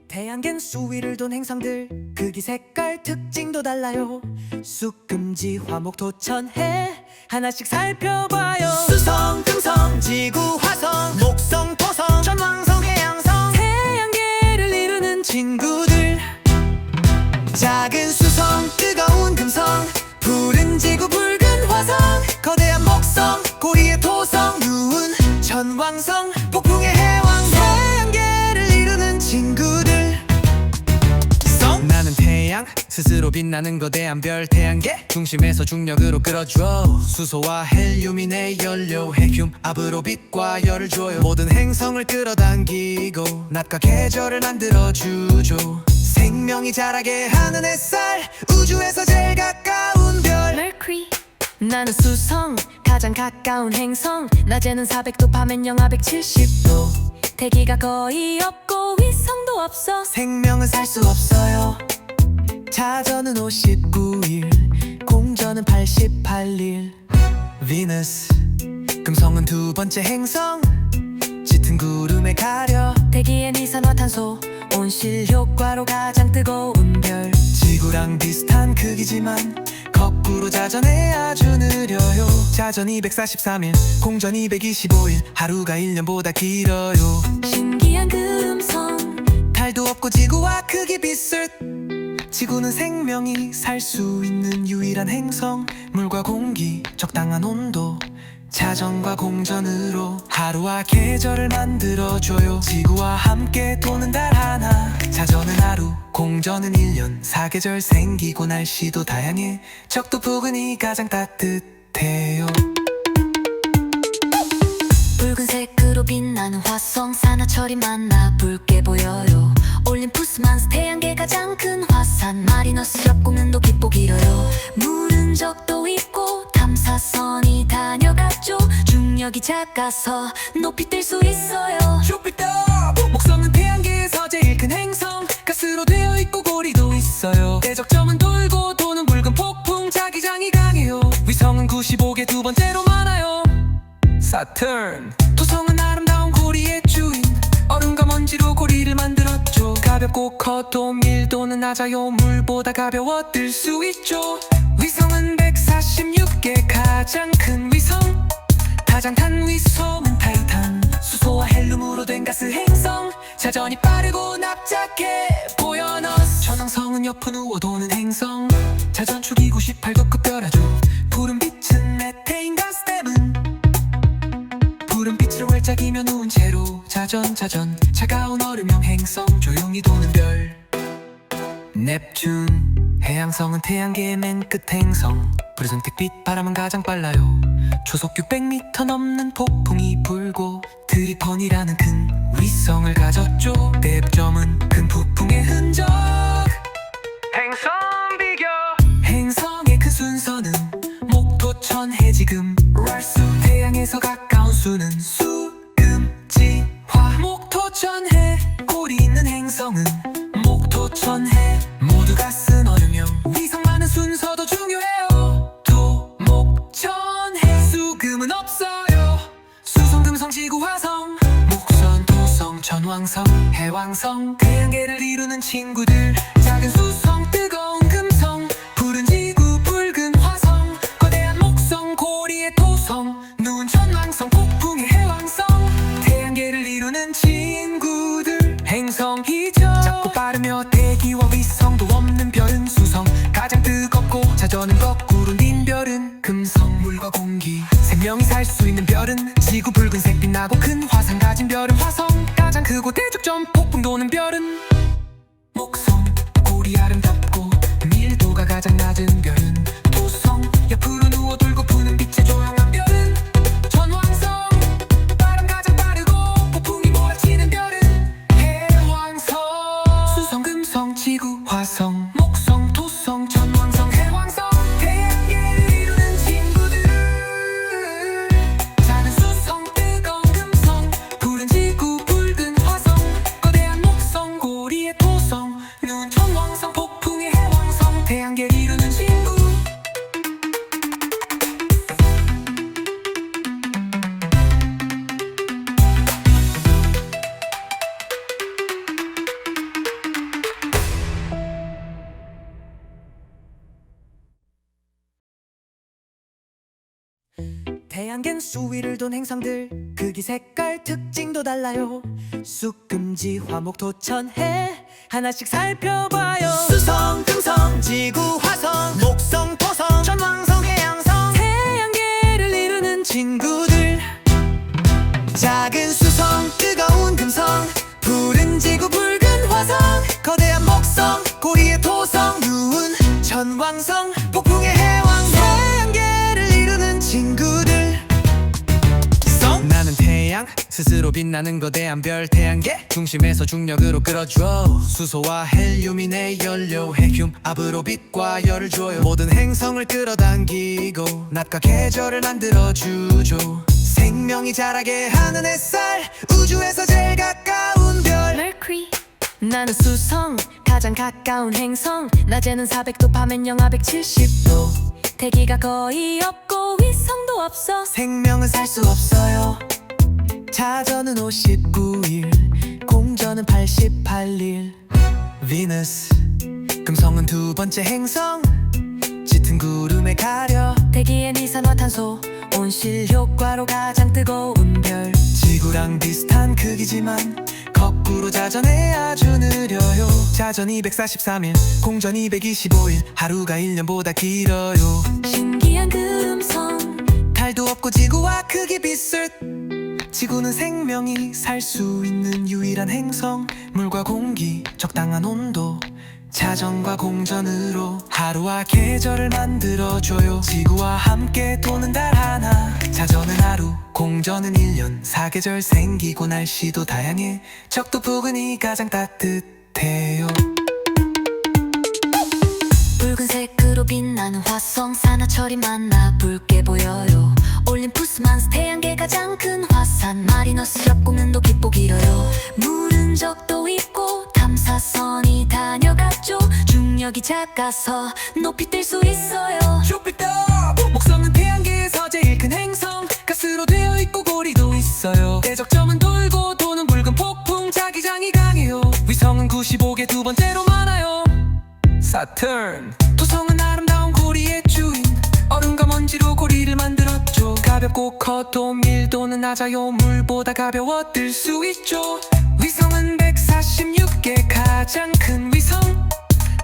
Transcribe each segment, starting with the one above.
태양계는 수위를 돈 행성들 크기 색깔 특징도 달라요. 쑥금지 화목토천해 하나씩 살펴봐요. 수성 금성 지구 화성 목성 토성 천왕성 해양성 태양계를 이루는 친구들. 작은 수성 뜨거운 금성 푸른 지구 붉은 화성 거대한 목성 고리의 토성 누운 천왕성 폭풍의 해왕성 태양계를 이루는 친구들. 나는 태양 스스로 빛나는 거대한 별 태양계 중심에서 중력으로 끌어줘. 수소와 헬륨이 내 연료 핵륨 압으로 빛과 열을 줘요. 모든 행성을 끌어당기고 낮과 계절을 만들어주죠. 생명이 자라게 하는 햇살 우주에서 제일 가까운 별 Mercury. 나는 수성 가장 가까운 행성 낮에는 400도 밤엔 영하 170도 대기가 거의 없고 위성도 없어 생명은 살 수 없어요. 자전은 59일 공전은 88일 비너스 금성은 두 번째 행성 짙은 구름에 가려 대기엔 이산화탄소 온실 효과로 가장 뜨거운 별 지구랑 비슷한 크기지만 거꾸로 자전해 아주 느려요. 자전 243일 공전 225일 하루가 1년보다 길어요. 신기한 금성 달도 없고 지구와 크기 비슷 지구는 생명이 살 수 있는 유일한 행성 물과 공기 적당한 온도 자전과 공전으로 하루와 계절을 만들어줘요. 지구와 함께 도는 달 하나 자전은 하루 공전은 1년 사계절 생기고 날씨도 다양해 적도 부근이 가장 따뜻해요. 붉은색으로 빛나는 화성 산화철이 만나 붉게 보여요. 올림푸스만스 태양계 가장 큰 화산 마리너스 협곡는도 깊고 길어요. 물은 적도 있고 탐사선이 다녀갔죠. 중력이 작아서 높이 뜰 수 있어요. 주피터 목성은 태양계에서 제일 큰 행성 가스로 되어 있고 고리도 있어요. 대적점은 돌고 도는 붉은 폭풍 자기장이 강해요. 위성은 95개 두 번째로 많아요. 사turn 토성은 아름다운 고리의 주인 얼음과 먼지로 고리를 만들었죠. 가볍고 커도 밀도는 낮아요. 물보다 가벼워 뜰 수 있죠. 위성은 146개 가장 큰 위성 다장탄 위성은 타이탄 수소와 헬륨으로 된 가스 행성 자전이 빠르고 납작해 보여너스 천왕성은 옆을 누워 도는 행성 자전축이 98도급 별아주 푸른 빛은 메테인 가스댐은 푸른 빛을 활짝이며 누운 채로 자전 차가운 얼음형 행성 조용히 도는 별 넵튠 해양성은 태양계의 맨 끝 행성 푸르스은빛 바람은 가장 빨라요. 초속 600m 넘는 폭풍이 불고 트리폰이라는 큰 위성을 가졌죠. 뎁점은 큰 폭풍의 흔적 행성 비교 행성의 큰 순서는 목토천 해지금 랄수 태양에서 가까운 수는 수금지 화 목토천해 고리 있는 행성은 목토천해 모두가 쓴 얼음형 위성 많은 순서도 중요해요. 토목천해 수금은 없어요. 수성 금성 지구 화성 목선 토성 천왕성 해왕성 태양계를 이루는 친구들 작은 수성 뜨거운 금성 푸른 지구 붉은 화성 거대한 목성 고리의 토성 누운 천왕성 폭풍의 해왕성 태양계를 이루는 친구들 행성이죠. 작고 빠르며 대기와 위성도 없는 별은 수성 가장 뜨겁고 자전은 거꾸로 닌 별은 금성 물과 공기 생명이 살 수 있는 별은 지구 붉은색 빛나고 큰 화산 가진 별은 화성 가장 크고 대적점 폭풍 도는 별은 목성 고리 아름답고 밀도가 가장 낮은 별은 토성 옆으로 누워 돌고 부는 빛의 조용한 별은 천왕성 바람 가장 빠르고 폭풍이 몰아치는 별은 해왕성 수성 금성 지구 화성 목성 토성 천왕성 해왕성 태양계를 이루는 친구들 작은 수성 뜨거운 금성 푸른 지구 붉은 화성 거대한 목성 고리의 토성 누운 천왕성 폭풍의 해왕성 태양계를 이루는 친구 태양계는 수위를 돈 행성들 크기 색깔 특징도 달라요. 쑥금지 화목 토천해 하나씩 살펴봐요. 수성 금성 지구 화성 목성 토성 천왕성 해양성 태양계를 이루는 친구들. 작은 수성 뜨거운 금성 푸른 지구 붉은 화성 거대한 목성 고리의 토성 누운 천왕성 폭풍의 해왕성 태양계를 이루는 친구들. 나는 태양 스스로 빛나는 거대한 별 태양계 중심에서 중력으로 끌어줘. 수소와 헬륨이 내 연료 핵륨 압으로 빛과 열을 줘요. 모든 행성을 끌어당기고 낮과 계절을 만들어주죠. 생명이 자라게 하는 햇살 우주에서 제일 가까운 별 Mercury. 나는 수성 가장 가까운 행성 낮에는 400도 밤엔 영하 170도 대기가 거의 없고 위성도 없어. 생명은 살 수 없어요. 자전은 59일 공전은 88일. 비너스 금성은 두 번째 행성 짙은 구름에 가려 대기엔 이산화탄소 온실 효과로 가장 뜨거운 별. 지구랑 비슷한 크기지만 거꾸로 자전해 아주 느려요. 자전 243일 공전 225일 하루가 1년보다 길어요. 신기한 금성 달도 없고 지구와 크기 비슷. 지구는 생명이 살 수 있는 유일한 행성. 물과 공기 적당한 온도 자전과 공전으로 하루와 계절을 만들어줘요. 지구와 함께 도는 달 하나 자전은 하루 공전은 1년 사계절 생기고 날씨도 다양해. 적도 부근이 가장 따뜻해요. 붉은색으로 빛나는 화성 산화철이 만나 붉게 보여요. 올림푸스 만스 태양계 가장 큰 화산 마리너스 협곡는도 깊고 길어요. 물은 적도 있고 탐사선이 다녀갔죠. 중력이 작아서 높이 뜰 수 있어요. 주피터 목성은 태양계에서 제일 큰 행성 가스로 되어 있고 고리도 있어요. 대적점은 돌고 도는 붉은 폭풍 자기장이 강해요. 위성은 95개 두 번째로 많아요. 사turn 토성은 아름다운 고리의 주인 얼음과 먼지로 고리를 만들었죠. 가볍고 커도 밀도는 낮아요. 물보다 가벼워 뜰 수 있죠. 위성은 146개 가장 큰 위성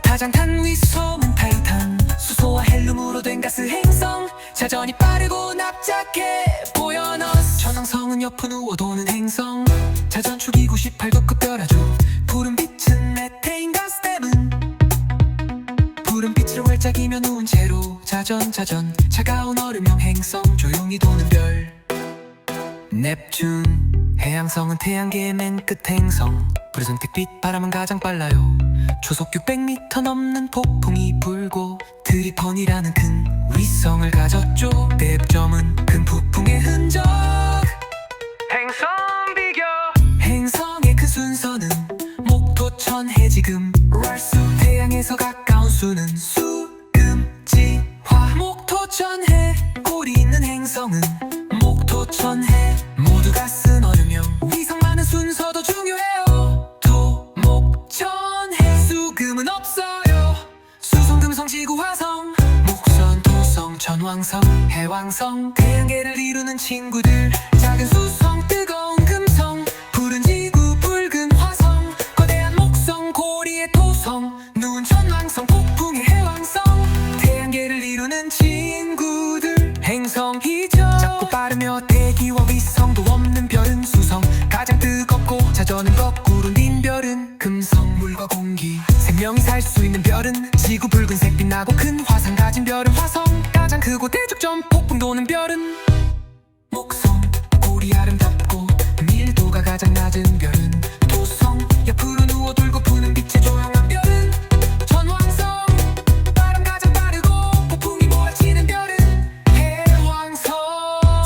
다장탄 위성은 타이탄 수소와 헬륨으로 된 가스 행성 자전이 빠르고 납작해 보여너스 천왕성은 옆을 누워 도는 행성 자전축이 98도급 별아주 푸른 빛은 메테인 가스댐은 푸른 빛으로 활짝이며 누운 채로 자전 차가운 얼음형 행성 조용히 도는 별 넵튠 해양성은 태양계의 맨 끝 행성 푸르슨 빛 바람은 가장 빨라요. 초속 600m 넘는 폭풍이 불고 트리폰이라는 큰 위성을 가졌죠. 대점은 큰 폭풍의 흔적 행성 비교 행성의 큰 순서는 목토천 해지금 월수 태양에서 가까운 수는 수금지 화 목토천해 고리 있는 행성은 목토천해 모두가 쓴 얼음형 위성 많은 순서도 중요해요. 토목천해 수금은 없어요. 수성 금성 지구 화성 목선 토성 천왕성 해왕성 태양계를 이루는 친구들. 작은 수성 뜨거운 금성 푸른 지구 붉은 화성 거대한 목성 고리의 토성 누운 천왕성 폭풍의 해왕성 태양계를 이루는 친구들. 행성이죠. 작고 빠르며 대기와 위성도 없는 별은 수성 가장 뜨겁고 자전은 거꾸로 닌 별은 금성 물과 공기 생명이 살 수 있는 별은 지구 붉은색 빛나고 큰 화상 가진 별은 화성 가장 크고 대적점 폭풍 도는 별은 목성 고리 아름답고 밀도가 가장 낮은 별은 토성 옆으로 누워 돌고 푸는 빛의 조용한 별은 천왕성 바람 가장 빠르고 폭풍이 몰아치는 별은 해왕성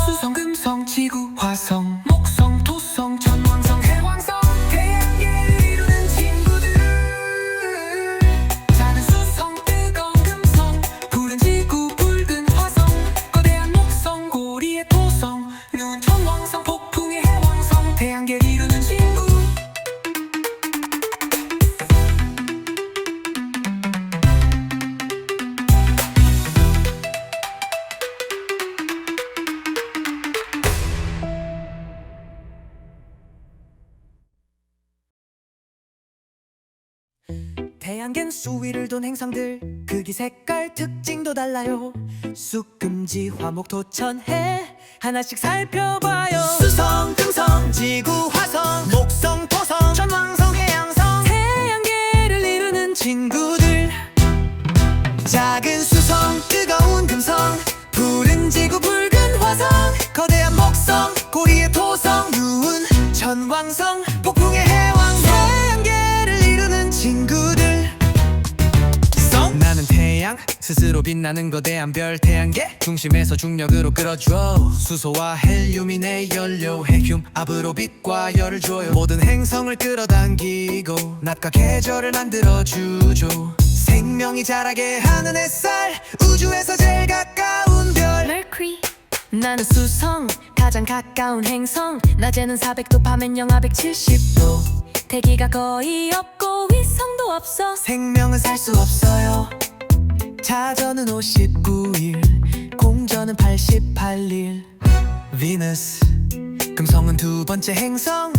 수성 금성 지구 화성 목성 토성 천왕성 해왕성 태양계를 이루는 친구들. 작은 수성 뜨거운 금성 푸른 지구 붉은 화성 거대한 목성 고리 태양계는 수위를 돈 행성들 크기 색깔 특징도 달라요. 쑥금지 화목 토천해 하나씩 살펴봐요. 수성 금성 지구 화성 목성 토성 천왕성 해양성 태양계를 이루는 친구들. 작은 수성 뜨거운 금성 푸른 지구 붉은 화성 거대한 목성 고리의 토성 누운 천왕성 폭풍의 해왕성 태양계를 이루는 친구들. 나는 태양 스스로 빛나는 거대한 별 태양계 중심에서 중력으로 끌어줘. 수소와 헬륨이 내 연료 핵륨 압으로 빛과 열을 줘요. 모든 행성을 끌어당기고 낮과 계절을 만들어주죠. 생명이 자라게 하는 햇살 우주에서 제일 가까운 별 Mercury. 나는 수성 가장 가까운 행성 낮에는 400도 밤엔 영하 170도 대기가 거의 없고 위성도 없어. 생명은 살 수 없어요. 자전은 59일 공전은 88일. 비너스 금성은 두 번째 행성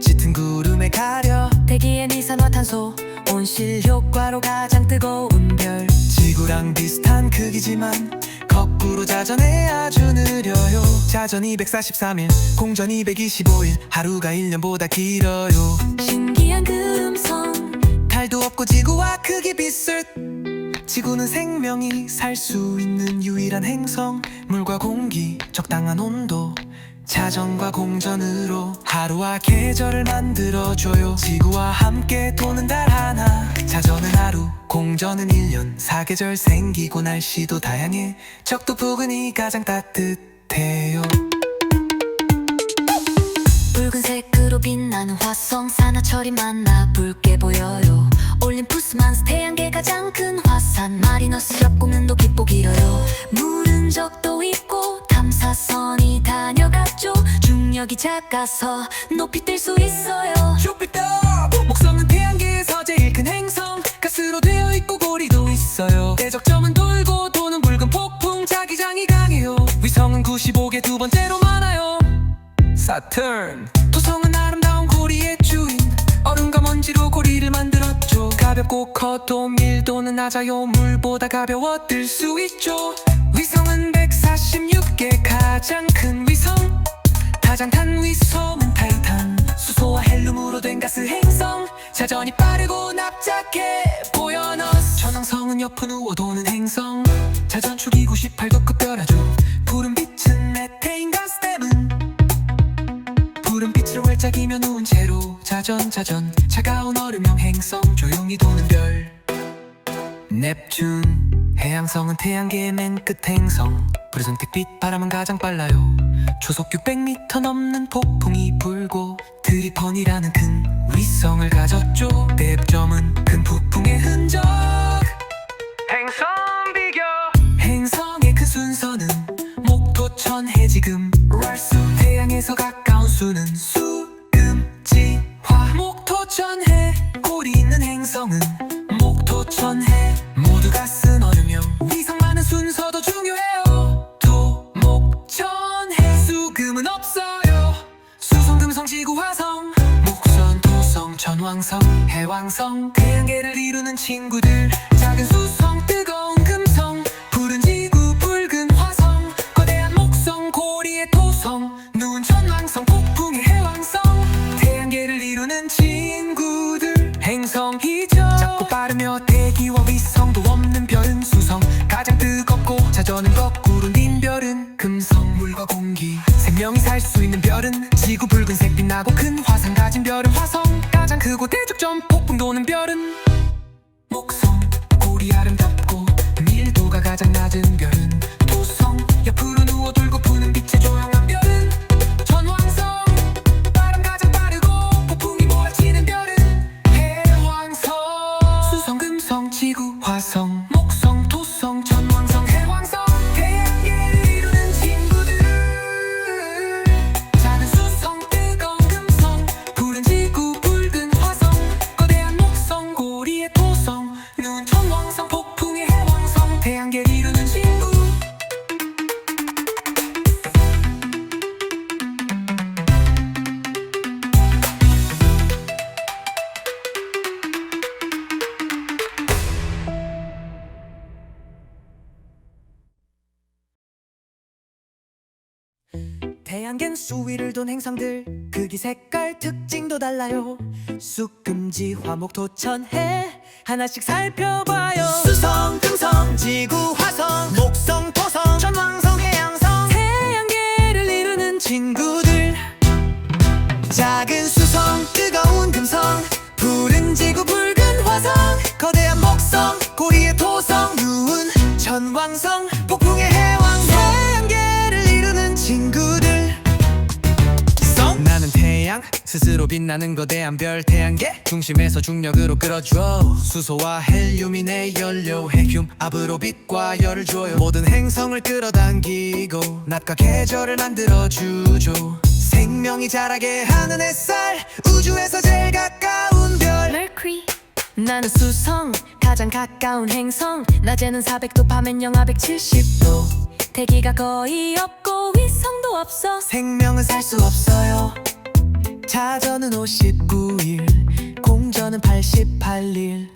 짙은 구름에 가려 대기엔 이산화탄소 온실 효과로 가장 뜨거운 별. 지구랑 비슷한 크기지만 거꾸로 자전해 아주 느려요. 자전 243일 공전 225일 하루가 1년보다 길어요. 신기한 금성 달도 없고 지구와 크기 비슷. 지구는 생명이 살 수 있는 유일한 행성. 물과 공기 적당한 온도 자전과 공전으로 하루와 계절을 만들어줘요. 지구와 함께 도는 달 하나 자전은 하루 공전은 1년 사계절 생기고 날씨도 다양해. 적도 부근이 가장 따뜻해요. 붉은색으로 빛나는 화성 산화철이 많아 붉게 보여요. 올림푸스 만스 태양계 가장 큰 화산 마리너스 협곡면도 깊고 길어요. 물은 적도 있고 탐사선이 다녀갔죠. 중력이 작아서 높이 뜰 수 있어요. 주피터 목성은 태양계에서 제일 큰 행성 가스로 되어 있고 고리도 있어요. 대적점은 돌고 도는 붉은 폭풍 자기장이 강해요. 위성은 95개 두 번째로 많아요. 사turn 토성은 아름다운 고리의 주인 얼음과 먼지로 고리를 만들었죠. 가볍고 커도 밀도는 낮아요. 물보다 가벼워 뜰 수 있죠. 위성은 146개 가장 큰 위성 다장탄 위성은 타이탄 수소와 헬륨으로 된 가스 행성 자전이 빠르고 납작해 보여너스 천왕성은 옆은 우워 도는 행성 자전축이 98도 급별하죠. 푸른 빛은 메테인 가스 때문 푸른 빛을 활짝이며 누운 채로 자전 차가운 얼음형 행성 조용히 도는 별 넵튠 해양성은 태양계의 맨 끝 행성 푸르선택빛 바람은 가장 빨라요. 초속 600m 넘는 폭풍이 불고 트리펀이라는 큰 위성을 가졌죠. 대점은 큰 폭풍의 흔적 행성 비교 행성의 큰 순서는 목토천 해지금 랄수 태양에서 가까운 수는 수금지 화 목토천해 고리 있는 행성은 목토천해 모두 가스 얼음형 위성 많은 순서도 중요해요. 토목천해 수금은 없어요. 수성 금성 지구 화성 목선 토성 천왕성 해왕성 태양계를 이루는 친구들. 작은 수성 뜨거운 금성 푸른 지구 붉은 화성 거대한 목성 고리의 토성 누운 천왕성 폭풍의 해왕성 태양계를 이루는 친구들. 행성이죠. 작고 빠르며 대기와 위성도 없는 별은 수성 가장 뜨겁고 자전은 거꾸로 닌 별은 금성 물과 공기 생명이 살 수 있는 별은 지구 붉은색 빛나고 큰 화상 가진 별은 화성 가장 크고 대적점 폭풍 도는 별은 목성 고리 아름답고 밀도가 가장 낮은 별은 토성 옆으로 누워 돌고 푸는 빛의 조용한 별은 천왕성 바람 가장 빠르고 폭풍이 몰아치는 별은 해왕성 수성 금성 지구 화성 목성 토성 천왕성 해왕성 태양계를 이루는 친구들. 작은 수성 뜨거운 금성 푸른 지구 붉은 화성 거대한 목성 고리의 토성 누운 천왕성 폭풍의 해왕성 태양계를 이루는 친구. 태양계는 수위를 돈 행성들 크기 색깔 특징도 달라요. 쑥금지 화목 토천해 하나씩 살펴봐요. 수성 금성 지구 화성 목성 토성 천왕성 해양성 태양계를 이루는 친구들. 작은 수성 뜨거운 금성 푸른 지구 붉은 화성 거대한 목성 고리의 토성 누운 천왕성 폭풍의 해왕성 태양계를 이루는 친구들. 나는 태양 스스로 빛나는 거대한 별 태양계 중심에서 중력으로 끌어줘. 수소와 헬륨이 내 연료 핵륨 압으로 빛과 열을 줘요. 모든 행성을 끌어당기고 낮과 계절을 만들어주죠. 생명이 자라게 하는 햇살 우주에서 제일 가까운 별 Mercury. 나는 수성 가장 가까운 행성 낮에는 400도 밤엔 영하 170도 대기가 거의 없고 위성도 없어. 생명은 살 수 없어요. 자전은 59일 공전은 88일.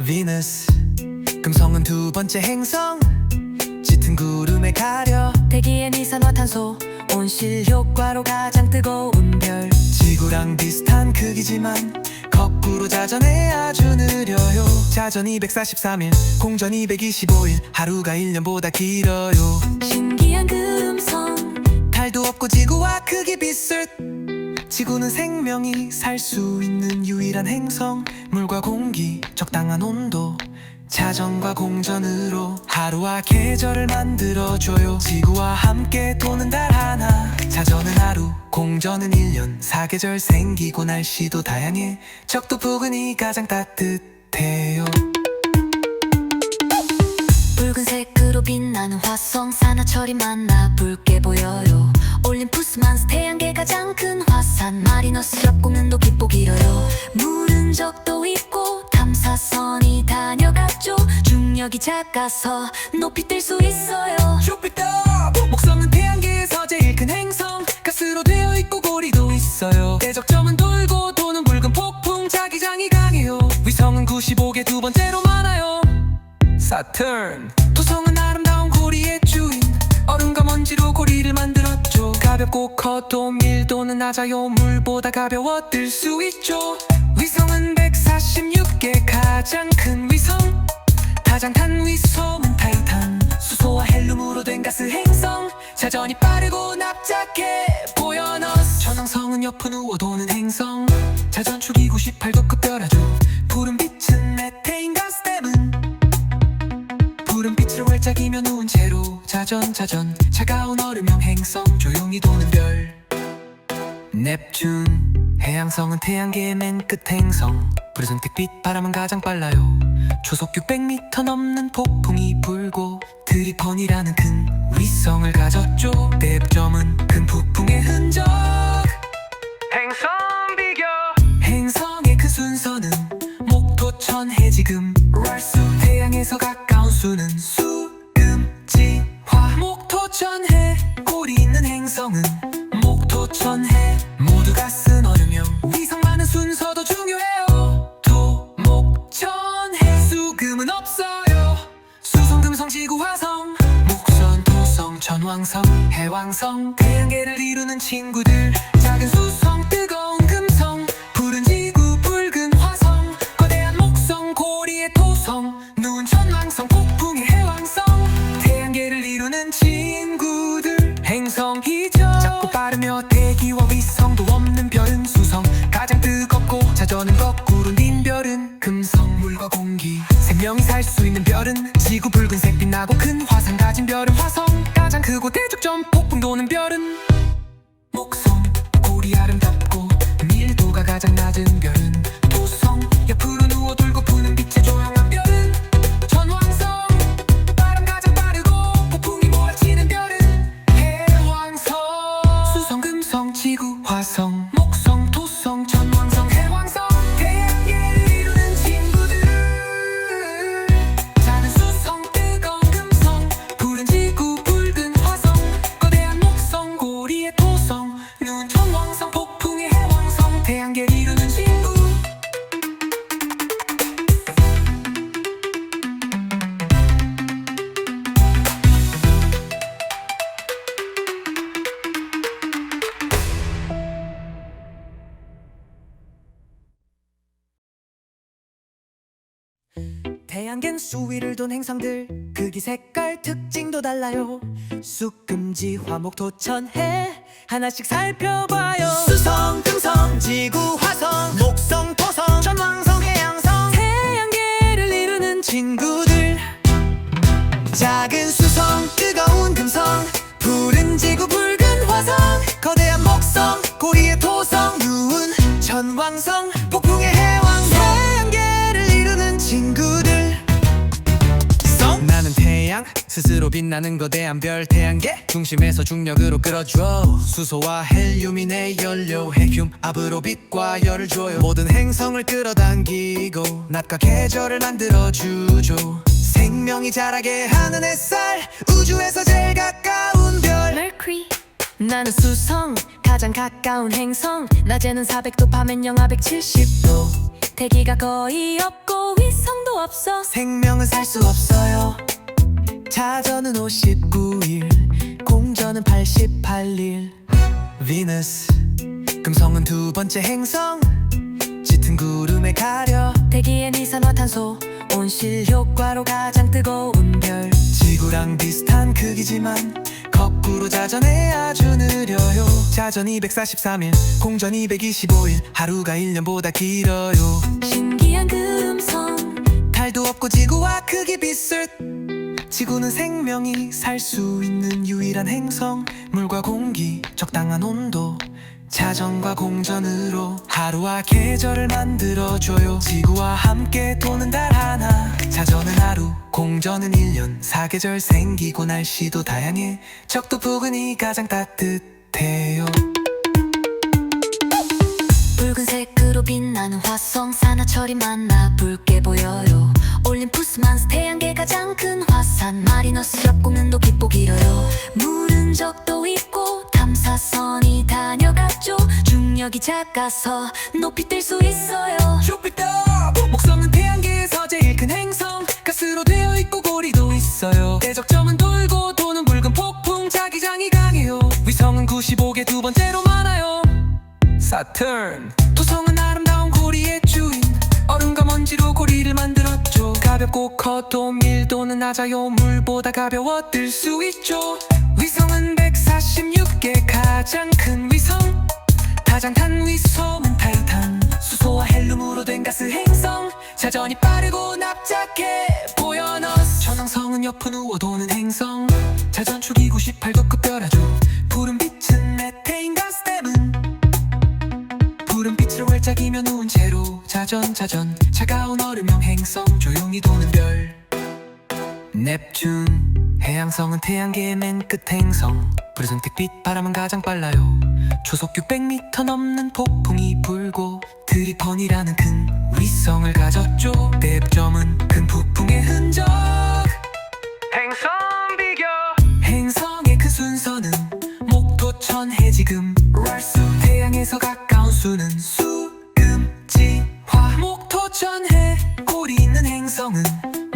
비너스 금성은 두 번째 행성 짙은 구름에 가려 대기엔 이산화탄소 온실 효과로 가장 뜨거운 별. 지구랑 비슷한 크기지만 거꾸로 자전해 아주 느려요. 자전 243일 공전 225일 하루가 1년보다 길어요. 신기한 금성 달도 없고 지구와 크기 비슷. 지구는 생명이 살 수 있는 유일한 행성. 물과 공기 적당한 온도 자전과 공전으로 하루와 계절을 만들어줘요. 지구와 함께 도는 달 하나 자전은 하루 공전은 1년 사계절 생기고 날씨도 다양해. 적도 부근이 가장 따뜻해요. 붉은색으로 빛나는 화성 산화철이 많아 붉게 보여요. 올림푸스만스 태양계 가장 큰 화산 마리너스 협곡는도 깊고 길어요. 물은 적도 있고 탐사선이 다녀갔죠. 중력이 작아서 높이 뜰 수 있어요. 주피터 목성은 태양계에서 제일 큰 행성 가스로 되어 있고 고리도 있어요. 대적점은 돌고 도는 붉은 폭풍 자기장이 강해요. 위성은 95개 두 번째로 많아요. 사turn 토성은 아름다운 고리의 주인 얼음과 먼지로 고리를 만들었죠. 가볍고 커도 밀도는 낮아요. 물보다 가벼워 뜰 수 있죠. 위성은 146개 가장 큰 위성 다장탄 위성은 타이탄 수소와 헬륨으로 된 가스 행성 자전이 빠르고 납작해 보여 너스 천왕성은 옆은 우워 도는 행성 자전축이 98도 급별하죠. 푸른 빛은 메테인 가스 때문 푸른 빛을 활짝이며 누운 채로 자전 차가운 얼음형 행성 조용히 도는 별 넵튠 해양성은 태양계의 맨 끝 행성 푸르선빛 바람은 가장 빨라요. 초속 600m 넘는 폭풍이 불고 트리폰이라는 큰 위성을 가졌죠. 대점은 큰 폭풍의 흔적 행성 비교 행성의 큰 순서는 목토천 해지금 랄수 태양에서 가까운 수는 수금지 화 목토천해 고리 있는 행성은 목토천해 모두가 쓴 얼음형 위성 많은 순서도 중요해요. 토목천해 수금은 없어요. 수성 금성 지구 화성 목선 토성 천왕성 해왕성 태양계를 이루는 친구들. 작은 수성 뜨거운 금성 푸른 지구 붉은 화성 거대한 목성 고리의 토성 누운 천왕성 폭풍의 해왕성 태양계를 이루는 친구들. 행성이죠. 작고 빠르며 대기와 위성도 없는 별은 수성 가장 뜨겁고 자전은 거꾸로 닌 별은 금성 물과 공기 생명이 살 수 있는 별은 지구 붉은색 빛나고 큰 화산 가진 별은 화성 가장 크고 대적점 폭풍 도는 별은 목성 고리 아름답고 밀도가 가장 낮은 별은 토성 옆으로 누워 돌고 푸는 빛의 조용한 별은 천왕성 바람 가장 빠르고 폭풍이 몰아치는 별은 해왕성 수성 금성 지구 화성 목성 토성 천왕성 해왕성 태양계를 이루는 친구들. 작은 수성 뜨거운 금성 푸른 지구 붉은 화성 거대한 목성 고리의 토성 누운 천왕성 폭풍의 해왕성 태양계를 이루는 친구. 태양계는 수위를 돈 행성들 크기 색깔 특징도 달라요. 쑥금지 화목 토천해 하나씩 살펴봐요. 수성 금성 지구 화성 목성 토성 전왕성 해양성 태양계를 이루는 친구들. 작은 수성 뜨거운 금성 푸른 지구 붉은 화성 거대한 목성 고리의 토성 누운 전왕성 폭풍의 해왕성 태양계를 이루는 친구들. 나는 태양 스스로 빛나는 거대한 별 태양계 중심에서 중력으로 끌어줘. 수소와 헬륨이 내 연료 핵륨 압으로 빛과 열을 줘요. 모든 행성을 끌어당기고 낮과 계절을 만들어주죠. 생명이 자라게 하는 햇살 우주에서 제일 가까운 별 Mercury. 나는 수성 가장 가까운 행성 낮에는 400도 밤엔 영하 170도 대기가 거의 없고 위성도 없어. 생명은 살 수 없어요. 자전은 59일 공전은 88일. 비너스 금성은 두 번째 행성 짙은 구름에 가려 대기엔 이산화탄소 온실 효과로 가장 뜨거운 별. 지구랑 비슷한 크기지만 거꾸로 자전해 아주 느려요. 자전 243일 공전 225일 하루가 1년보다 길어요. 신기한 금성 달도 없고 지구와 크기 비슷. 지구는 생명이 살 수 있는 유일한 행성. 물과 공기 적당한 온도 자전과 공전으로 하루와 계절을 만들어줘요. 지구와 함께 도는 달 하나 자전은 하루 공전은 1년 사계절 생기고 날씨도 다양해. 적도 부근이 가장 따뜻해요. 붉은색으로 빛나는 화성 산화철이 만나 붉게 보여요. 올림푸스만스 태양계 가장 큰 화산 마리너스 협곡는도 깊고 길어요. 물은 적도 있고 탐사선이 다녀갔죠. 중력이 작아서 높이 뜰 수 있어요. 주피터 목성은 태양계에서 제일 큰 행성 가스로 되어 있고 고리도 있어요. 대적점은 돌고 도는 붉은 폭풍 자기장이 강해요. 위성은 95개 두 번째로 많아요. 사turn 토성은 아름다운 고리의 주인 얼음과 먼지로 고리를 만들었죠. 가볍고 커도 밀도는 낮아요. 물보다 가벼워 뜰 수 있죠. 위성은 146개 가장 큰 위성 다장탄 위성은 타이탄 수소와 헬륨으로 된 가스 행성 자전이 빠르고 납작해 보여 너스. 전왕성은 옆은 우워 도는 행성 자전축이 98급급 별아주 푸른 빛은 메테인 가스 때문 푸른 빛을 활짝이며 누운 채로 자전 차가운 얼음형 행성 조용히 도는 별 넵튠 해양성은 태양계의 맨 끝 행성 푸르슨 택빛 바람은 가장 빨라요. 초속 600m 넘는 폭풍이 불고 트리펀이라는 큰 위성을 가졌죠. 대점은 큰 폭풍의 흔적 행성 비교 행성의 큰 순서는 목토천 해지금 랄수 태양에서 가까운 수는 수금지 화 목토천해 고리 있는 행성은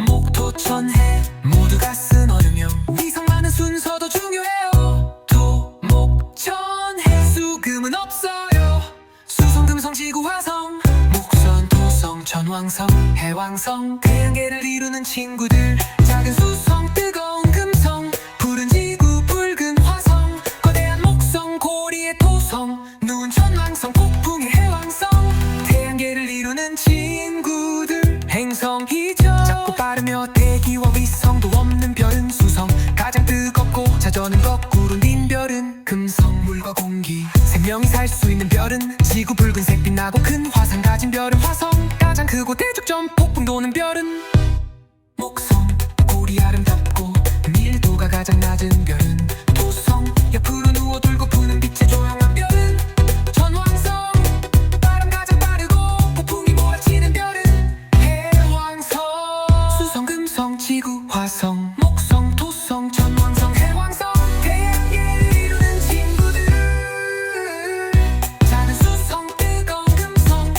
목토천해 모두가 쓴 얼음형 위성 많은 순서도 중요해요. 토목천해 수금은 없어요. 수성 금성 지구 화성 목선 토성 전왕성 해왕성 태양계를 이루는 친구들. 작은 수성 뜨거운 금성 푸른 지구 붉은 화성 거대한 목성 고리의 토성 누운 전왕성 폭풍의 해왕성 태양계를 이루는 친구들. 행성이죠. 작고 빠르며 대기와 위성도 없는 별은 수성 가장 뜨겁고 자전은 거꾸로 닌 별은 금성 물과 공기 생명이 살 수 있는 별은 지구 붉은색 빛나고 큰 화산 가진 별은 화성 가장 크고 대적점 폭풍 도는 별은 목성 고리 아름답고 밀도가 가장 낮은 별은 토성 옆으로 누워 돌고 푸는 빛의 조용한 별은 전왕성 바람 가장 빠르고 폭풍이 몰아치는 별은 해왕성 수성 금성 지구 화성 목성 토성 전왕성 해왕성 태양계를 이루는 친구들. 작은 수성 뜨거운 금성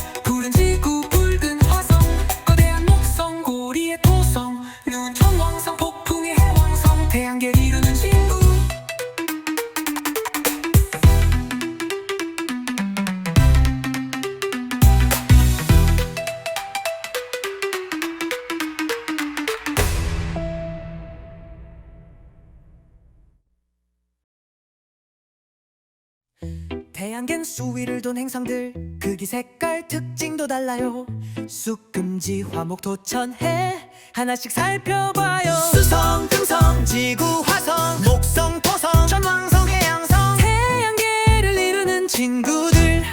태양계는 수위를 돈 행성들 크기 색깔 특징도 달라요. 쑥금지 화목 토천해 하나씩 살펴봐요. 수성 금성 지구 화성 목성 토성 천왕성 해양성 태양계를 이루는 친구들.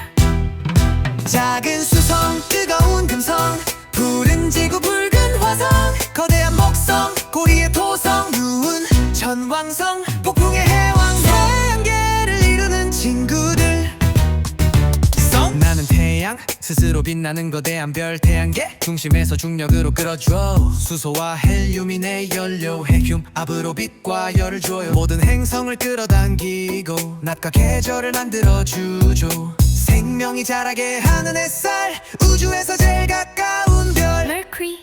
작은 수성 뜨거운 금성 푸른 지구 붉은 화성 거대한 목성 고리의 토성 누운 천왕성 폭풍의 해왕성 태양계를 이루는 친구들. 나는 태양 스스로 빛나는 거대한 별 태양계 중심에서 중력으로 끌어줘. 수소와 헬륨이 내 연료 핵륨 압으로 빛과 열을 줘요. 모든 행성을 끌어당기고 낮과 계절을 만들어주죠. 생명이 자라게 하는 햇살 우주에서 제일 가까운 별 Mercury.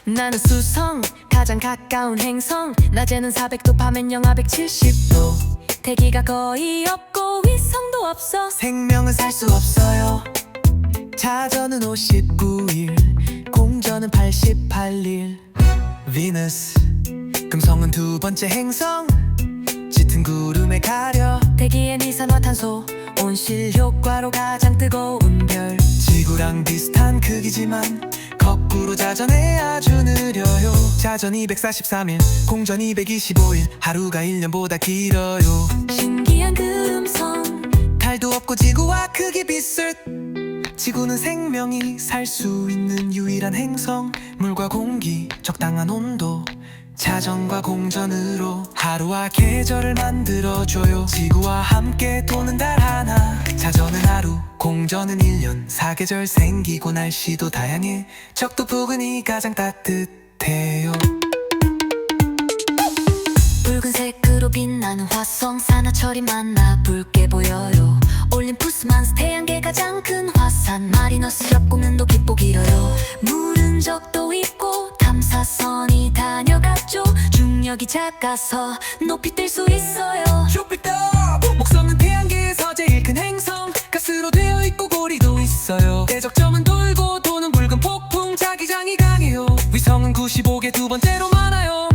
나는 수성 가장 가까운 행성 낮에는 400도 밤엔 영하 170도 대기가 거의 없고 위성도 없어. 생명은 살 수 없어요. 자전은 59일 공전은 88일. 비너스 금성은 두 번째 행성 짙은 구름에 가려 대기엔 이산화탄소 온실 효과로 가장 뜨거운 별. 지구랑 비슷한 크기지만 거꾸로 자전해 아주 느려요. 자전 243일 공전 225일 하루가 1년보다 길어요. 신기한 금성 달도 없고 지구와 크기 비슷. 지구는 생명이 살 수 있는 유일한 행성. 물과 공기 적당한 온도 자전과 공전으로 하루와 계절을 만들어줘요. 지구와 함께 도는 달 하나 자전은 하루 공전은 1년 사계절 생기고 날씨도 다양해. 적도 부근이 가장 따뜻해요. 붉은색으로 빛나는 화성 산화철이 많아 붉게 보여요. 올림푸스만스 태양계 가장 큰 화산 마리너스 협곡면도 깊고 길어요. 물은 적도 있고 탐사선이 다녀갔죠. 중력이 작아서 높이 뜰 수 있어요. 주피터 목성은 태양계에서 제일 큰 행성 가스로 되어 있고 고리도 있어요. 대적점은 돌고 도는 붉은 폭풍 자기장이 강해요. 위성은 95개 두 번째로 많아요.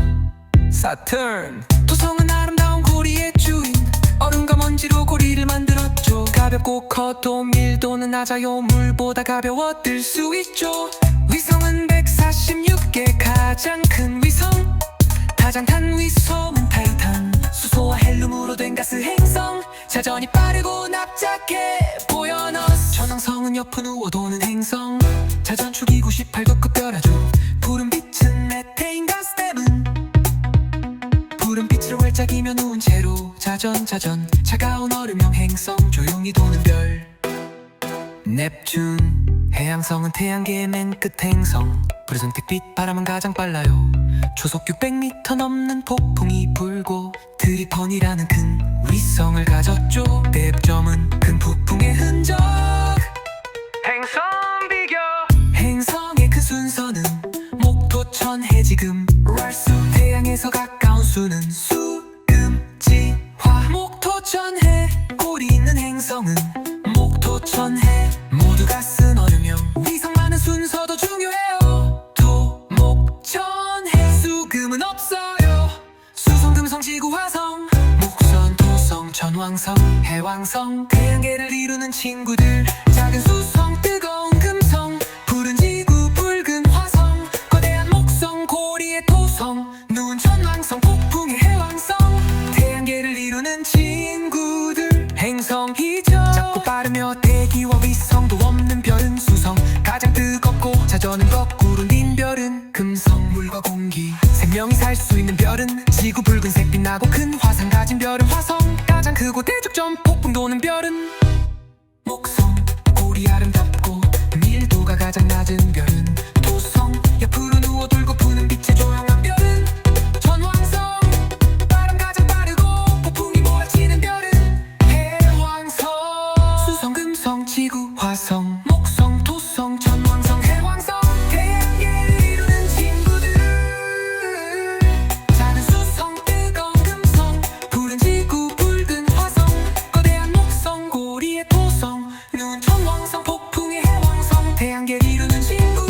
사turn 토성은 아름다운 고리의 주인 얼음과 먼지로 고리를 만들었죠. 가볍고 커도 밀도는 낮아요. 물보다 가벼워 뜰 수 있죠. 위성은 146개 가장 큰 위성 다장탄 위성은 타이탄 수소와 헬륨으로 된 가스 행성 자전이 빠르고 납작해 보여너스 천왕성은 옆은 우워 도는 행성 자전 축이 98도 급별하죠. 푸른 빛은 메테인 가스 때문 푸른 빛을 활짝이며 누운 채로 자전 차가운 얼음형 행성 조용히 도는 별 넵튠 해양성은 태양계의 맨 끝 행성 푸르른 택빛 바람은 가장 빨라요. 초속 600m 넘는 폭풍이 불고 트리펀이라는 큰 위성을 가졌죠. 대점은 큰 폭풍의 흔적 행성 비교 행성의 큰 순서는 목토천 해지금 랄수 태양에서 가까운 수는 수금지 화 목토천해 고리 있는 행성은 목토천해 모두가 쓴 얼음형 위성 많은 순서도 중요해요. 토목천해 수금은 없어요. 수성 금성 지구 화성 목선 토성 천왕성 해왕성 태양계를 이루는 친구들. 작은 수성 뜨거운 금성 푸른 지구 붉은 화성 거대한 목성 고리의 토성 누운 천왕성 폭풍의 해왕성 태양계를 이루는 친구들. 행성이죠. 작고 빠르며 대기와 위성도 없는 별은 수성 가장 뜨겁고 자전은 거꾸로 닌 별은 금성 물과 공기 생명이 살 수 있는 별은 지구 붉은색 빛나고 큰 화상 가진 별은 화성 가장 크고 대적점 폭풍 도는 별은 목성 고리 아름답고 밀도가 가장 낮은 별은 토성 옆으로 누워 돌고 부는 빛의 조용한 별은 천왕성 바람 가장 빠르고 폭풍이 몰아치는 별은 해왕성 수성 금성 지구 화성 목성 토성 천왕성 해왕성 태양계를 이루는 친구들. 작은 수성 뜨거운 금성 푸른 지구 붉은 화성 거대한 목성 고리의 토성 누운 천왕성 폭풍의 해왕성 태양계를 이루는 친구.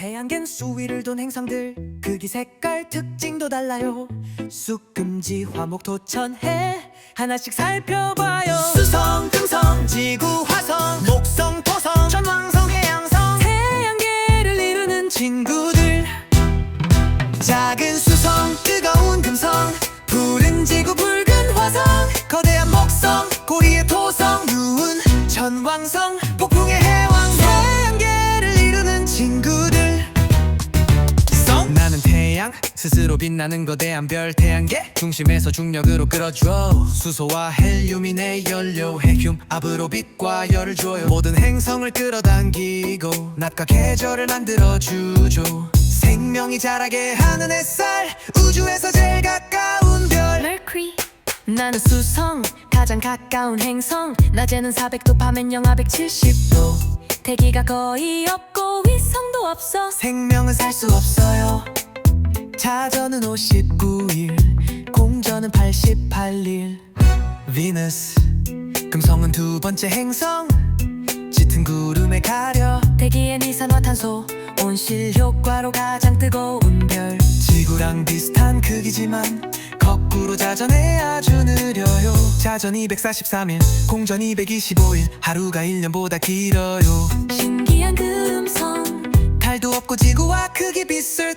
태양계는 수위를 돈 행성들 크기 색깔 특징도 달라요. 쑥금지 화목 토천해 하나씩 살펴봐요. 수성 금성 지구 화성 목성 토성 천왕성 해양성 태양계를 이루는 친구들. 작은 수성 뜨거운 금성 푸른 지구 붉은 화성 거대한 목성 고리의 토성 누운 천왕성 폭풍의 해왕성 태양계를 이루는 친구들. 나는 태양 스스로 빛나는 거대한 별 태양계 중심에서 중력으로 끌어줘. 수소와 헬륨이 내 연료 핵륨 압으로 빛과 열을 줘요. 모든 행성을 끌어당기고 낮과 계절을 만들어주죠. 생명이 자라게 하는 햇살 우주에서 제일 가까운 별 Mercury. 나는 수성 가장 가까운 행성. 낮에는 400도 밤엔 영하 170도. 대기가 거의 없고 위성도 없어. 생명은 살 수 없어요. 자전은 59일 공전은 88일. 비너스 금성은 두 번째 행성 짙은 구름에 가려. 대기엔 이산화탄소 온실 효과로 가장 뜨거운 별. 지구랑 비슷한 크기지만 거꾸로 자전해 아주 느려요. 자전 243일 공전 225일 하루가 1년보다 길어요. 신기한 금성 달도 없고 지구와 크기 비슷.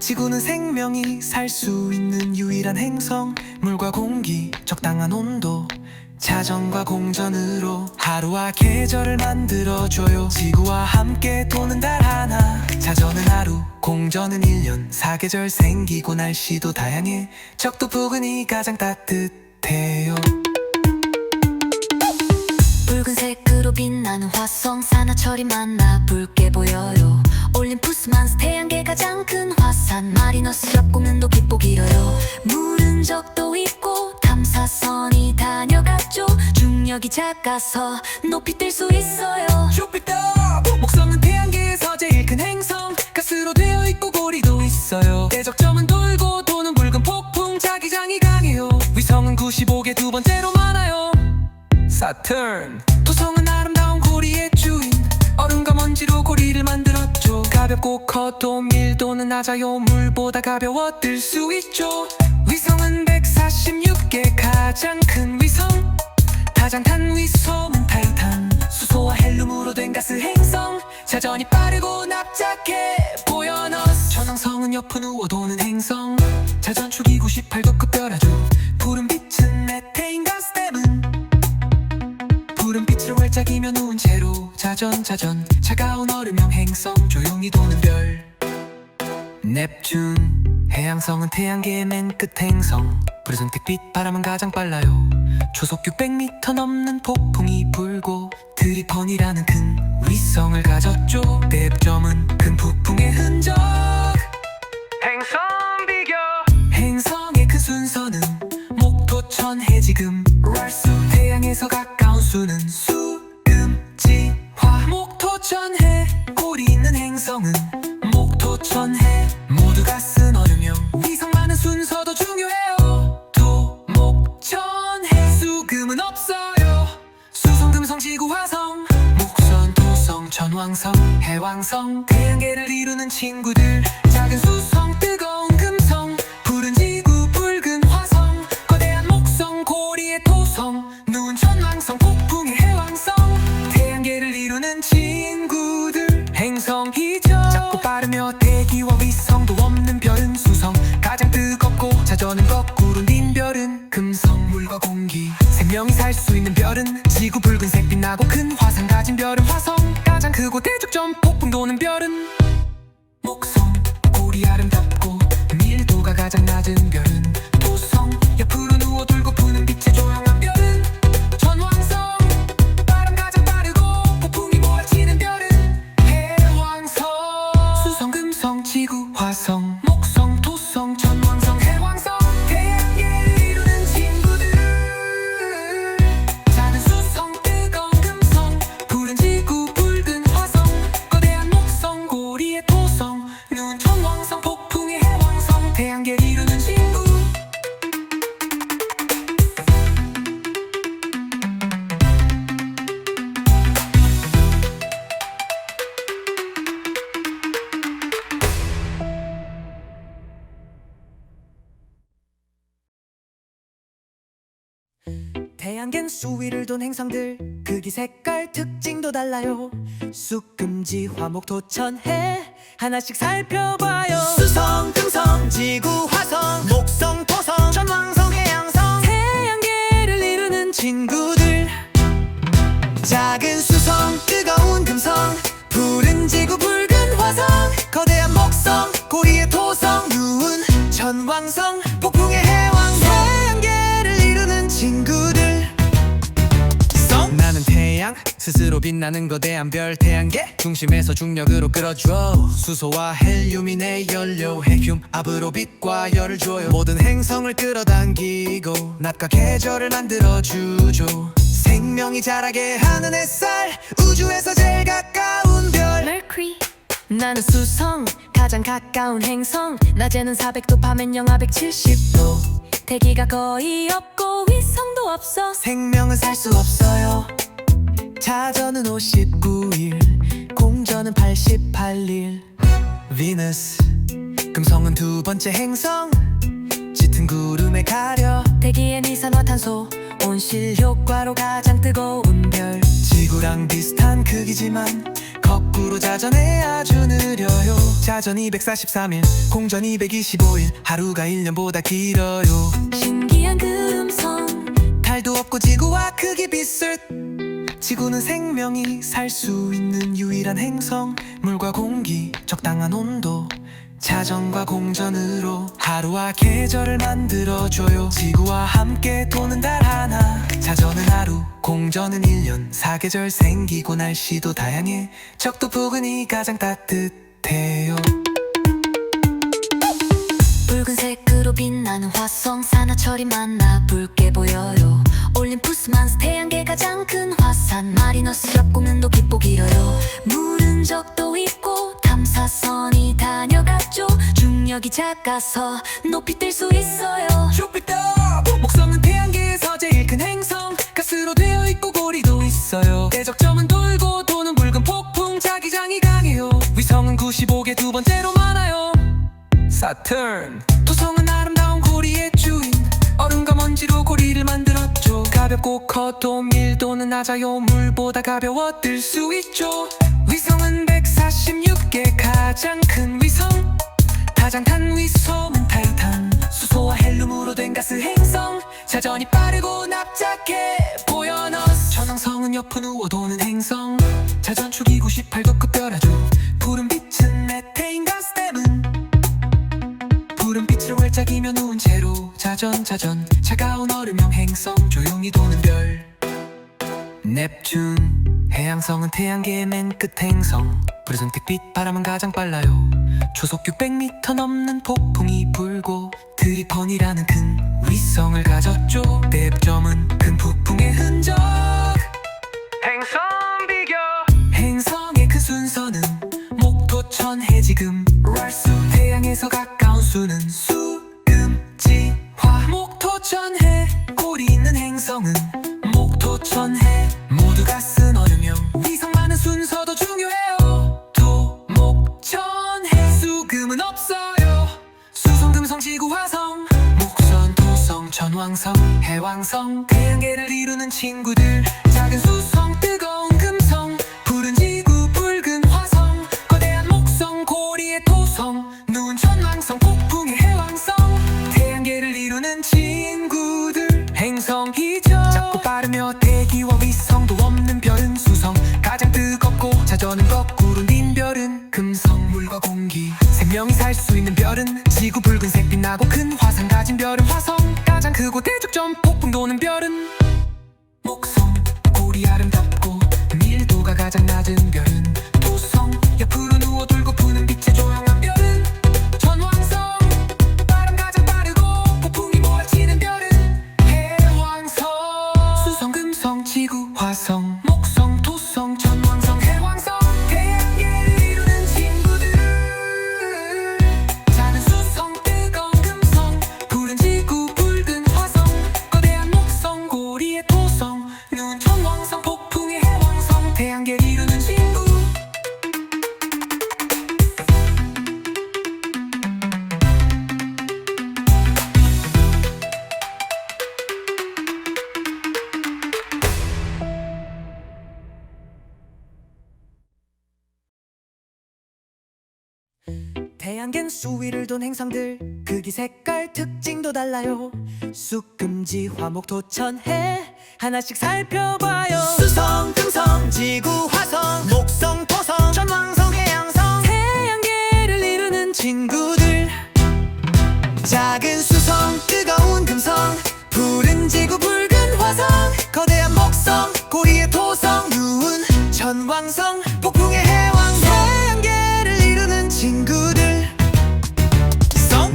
지구는 생명이 살 수 있는 유일한 행성. 물과 공기 적당한 온도 자전과 공전으로 하루와 계절을 만들어줘요. 지구와 함께 도는 달 하나. 자전은 하루 공전은 1년 사계절 생기고 날씨도 다양해. 적도 부근이 가장 따뜻해요. 붉은색으로 빛나는 화성 산화철이 만나 붉게 보여요. 올림푸스 만스 태양계 가장 큰 화산 마리너스 협곡면도 깊고 길어요. 물은 적도 있고 탐사선이 다녀갔죠. 중력이 작아서 높이 뜰 수 있어요. 주피터 목성은 태양계에서 제일 큰 행성. 가스로 되어 있고 고리도 있어요. 대적점은 돌고 도는 붉은 폭풍 자기장이 강해요. 위성은 95개 두 번째로 많아요. 사turn 토성은 아름다운 고리의 주인. 얼음과 먼지로 고리를 만들었죠. 가볍고 커도 밀도는 낮아요. 물보다 가벼워 뜰 수 있죠. 위성은 146개 가장 큰 위성. 다장탄 위성은 타이탄 수소와 헬륨으로 된 가스 행성. 자전이 빠르고 납작해 보여 너스. 천왕성은 옆을 누워 도는 행성. 자전 축이 98도 급별하죠. 푸른 빛은 메테인 가스 때문. 푸른 빛을 활짝이며 누운 채로 자전 차가운 얼음형 행성 조용히 도는 별 넵튠 해양성은 태양계의 맨 끝 행성. 푸르른 택빛 바람은 가장 빨라요. 초속 600m 넘는 폭풍이 불고 트리펀이라는 큰 위성을 가졌죠. 대점은 큰 폭풍의 흔적. 행성 비교 행성의 큰 순서는 목토천 해지금 랄수. 태양에서 가까운 수는 수금지 화. 목토천해 고리 있는 행성은 목토천해. 모두가 쓴 얼음형 위성 많은 순서도 중요해요. 토목천해 수금은 없어요. 수성 금성 지구 화성 목성 토성 천왕성 해왕성 태양계를 이루는 친구들. 작은 수성 뜨거운 금성 푸른 지구 붉은 화성 거대한 목성 고리의 토성 누운 천왕성 폭풍의 해왕성 태양계를 이루는 친구들. 행성이죠. 작고 빠르며 대기와 위성도 없는 별은 수성. 가장 뜨겁고 자전은 거꾸로 닌 별은 금성. 물과 공기 생명이 살 수 있는 별은 지구. 붉은색 빛나고 큰 화상 가진 별은 화성. 가장 크고 대적점 폭풍 도는 별은 목성. 고리 아름답고 밀도가 가장 낮은 별은 토성. 옆으로 누워 돌고 푸는 빛의 조용한 별은 천왕성. 바람 가장 빠르고 폭풍이 몰아치는 별은 해왕성. 수성 금성 지구 화성 목성 토성 천왕성 해왕성 태양계를 이루는 친구들. 작은 수성 뜨거운 금성 푸른 지구 붉은 화성 거대한 목성 고리의 토성 누운 천왕성 폭풍 태양계는 수위를 돈 행성들 크기 색깔 특징도 달라요. 쑥금지 화목 토천해 하나씩 살펴봐요. 수성 금성 지구 화성 목성 토성 천왕성 해양성 태양계를 이루는 친구들. 작은 수성 뜨거운 금성 푸른 지구 붉은 화성 거대한 목성 고리의 토성 누운 천왕성 폭풍의 해왕성 태양계를 이루는 친구들. 나는 태양 스스로 빛나는 거대한 별 태양계 중심에서 중력으로 끌어줘. 수소와 헬륨이 내 연료 핵륨 압으로 빛과 열을 줘요. 모든 행성을 끌어당기고 낮과 계절을 만들어주죠. 생명이 자라게 하는 햇살 우주에서 제일 가까운 별 Mercury. 나는 수성 가장 가까운 행성 낮에는 400도 밤엔 영하 170도 대기가 거의 없고 위성도 없어. 생명은 살 수 없어요. 자전은 59일 공전은 88일. 비너스 금성은 두 번째 행성 짙은 구름에 가려 대기엔 이산화탄소 온실 효과로 가장 뜨거운 별. 지구랑 비슷한 크기지만 거꾸로 자전해 아주 느려요. 자전 243일 공전 225일 하루가 1년보다 길어요. 신기한 금성 달도 없고 지구와 크기 비슷. 지구는 생명이 살 수 있는 유일한 행성. 물과 공기 적당한 온도 자전과 공전으로 하루와 계절을 만들어줘요. 지구와 함께 도는 달 하나 자전은 하루 공전은 1년 사계절 생기고 날씨도 다양해. 적도 부근이 가장 따뜻해요. 붉은색으로 빛나는 화성 산화철이 만나 붉게 보여요. 올림푸스만스 태양계 가장 큰 화산 마리너스 협곡면도 깊고 길어요. 물은 적도 있고 탐사선이 다녀갔죠. 중력이 작아서 높이 뜰 수 있어요. 주피터 목성은 태양계에서 제일 큰 행성 가스로 되어 있고 고리도 있어요. 대적점은 돌고 도는 붉은 폭풍 자기장이 강해요. 위성은 95개 두 번째로 많아요. 사turn 토성은 아름다운 고리의 주인 얼음과 먼지로 고리를 만들었죠. 가볍고 커도 밀도는 낮아요. 물보다 가벼워 뜰 수 있죠. 위성은 146개 가장 큰 위성 다장탄 위성은 타이탄 수소와 헬륨으로 된 가스 행성 자전이 빠르고 납작해 보여너스 천왕성은 옆은 우워 도는 행성 자전축이 98도 급별하죠. 푸른 빛은 메테인 가스 때문 푸른 빛을 활짝이며 누운 채로 자전 차가운 얼음형 행성 조용히 도는 별 넵튠 해양성은 태양계의 맨 끝 행성 푸르른 택빛 바람은 가장 빨라요. 초속 600m 넘는 폭풍이 불고 트리폰이라는 큰 위성을 가졌죠. 대점은 큰 폭풍의 흔적 행성 비교 행성의 큰 순서는 목토천 해지금 랄수 태양에서 가까운 수는 수금지화 목토천해 고리 있는 행성은 목토천해 모두가 쓴 얼음형 위성 많은 순서도 중요해요. 토목천해 수금은 없어요. 수성 금성 지구 화성 목선 토성 천왕성 해왕성 태양계를 이루는 친구들. 작은 수성 뜨거운 금성 푸른 지구 붉은 화성 거대한 목성 고리의 토성 누운 천왕성 폭풍의 해왕성 태양계를 이루는 친구들. 행성이죠. 작고 빠르며 대기와 위성도 없는 별은 수성 가장 뜨겁고 자전은 거꾸로 닌 별은 금성 물과 공기 생명이 살 수 있는 별은 지구 붉은색 빛나고 큰 화산 가진 별은 화성 가장 크고 대적점 폭풍 도는 별은 목성 고리 아름답고 밀도가 가장 낮은 별은 토성 옆으로 누워 돌고 부는 빛의 조용한 별은 천왕성 바람 가장 빠르고 폭풍이 몰아치는 별은 해왕성 수성 금성 지구 화성 목성 토성 천왕성 해왕성 태양계를 이루는 친구들. 작은 수성 뜨거운 금성 태양계는 수위를 돈 행성들 크기 색깔 특징도 달라요. 쑥금지 화목 토천해 하나씩 살펴봐요. 수성 금성 지구 화성 목성 토성 천왕성 해양성 태양계를 이루는 친구들. 작은 수성 뜨거운 금성 푸른 지구 붉은 화성 거대한 목성 고리의 토성 누운 천왕성 폭풍의 해왕성 태양계를 이루는 친구들.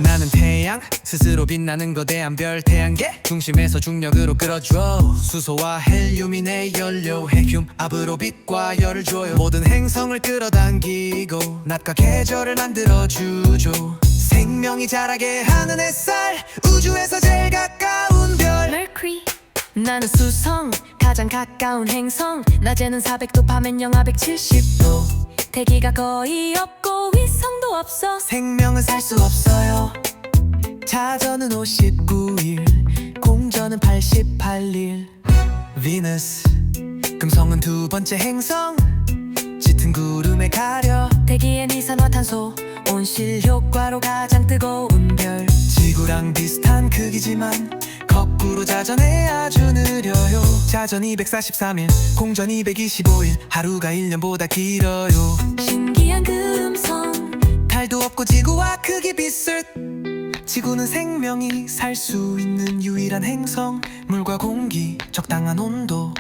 나는 태양 스스로 빛나는 거대한 별 태양계 중심에서 중력으로 끌어줘. 수소와 헬륨이 내 연료 핵륨 압으로 빛과 열을 줘요. 모든 행성을 끌어당기고 낮과 계절을 만들어주죠. 생명이 자라게 하는 햇살 우주에서 제일 가까운 별 Mercury. 나는 수성 가장 가까운 행성 낮에는 400도 밤엔 영하 170도 대기가 거의 없고 위성도 없어. 생명은 살 수 없어요. 자전은 59일 공전은 88일. 비너스 금성은 두 번째 행성 짙은 구름에 가려 대기엔 이산화탄소 온실 효과로 가장 뜨거운 별. 지구랑 비슷한 크기지만 거꾸로 자전해 아주 느려요. 자전 243일 공전 225일 하루가 1년보다 길어요. 신기한 금성 달도 없고 지구와 크기 비슷. 지구는 생명이 살 수 있는 유일한 행성. 물과 공기 적당한 온도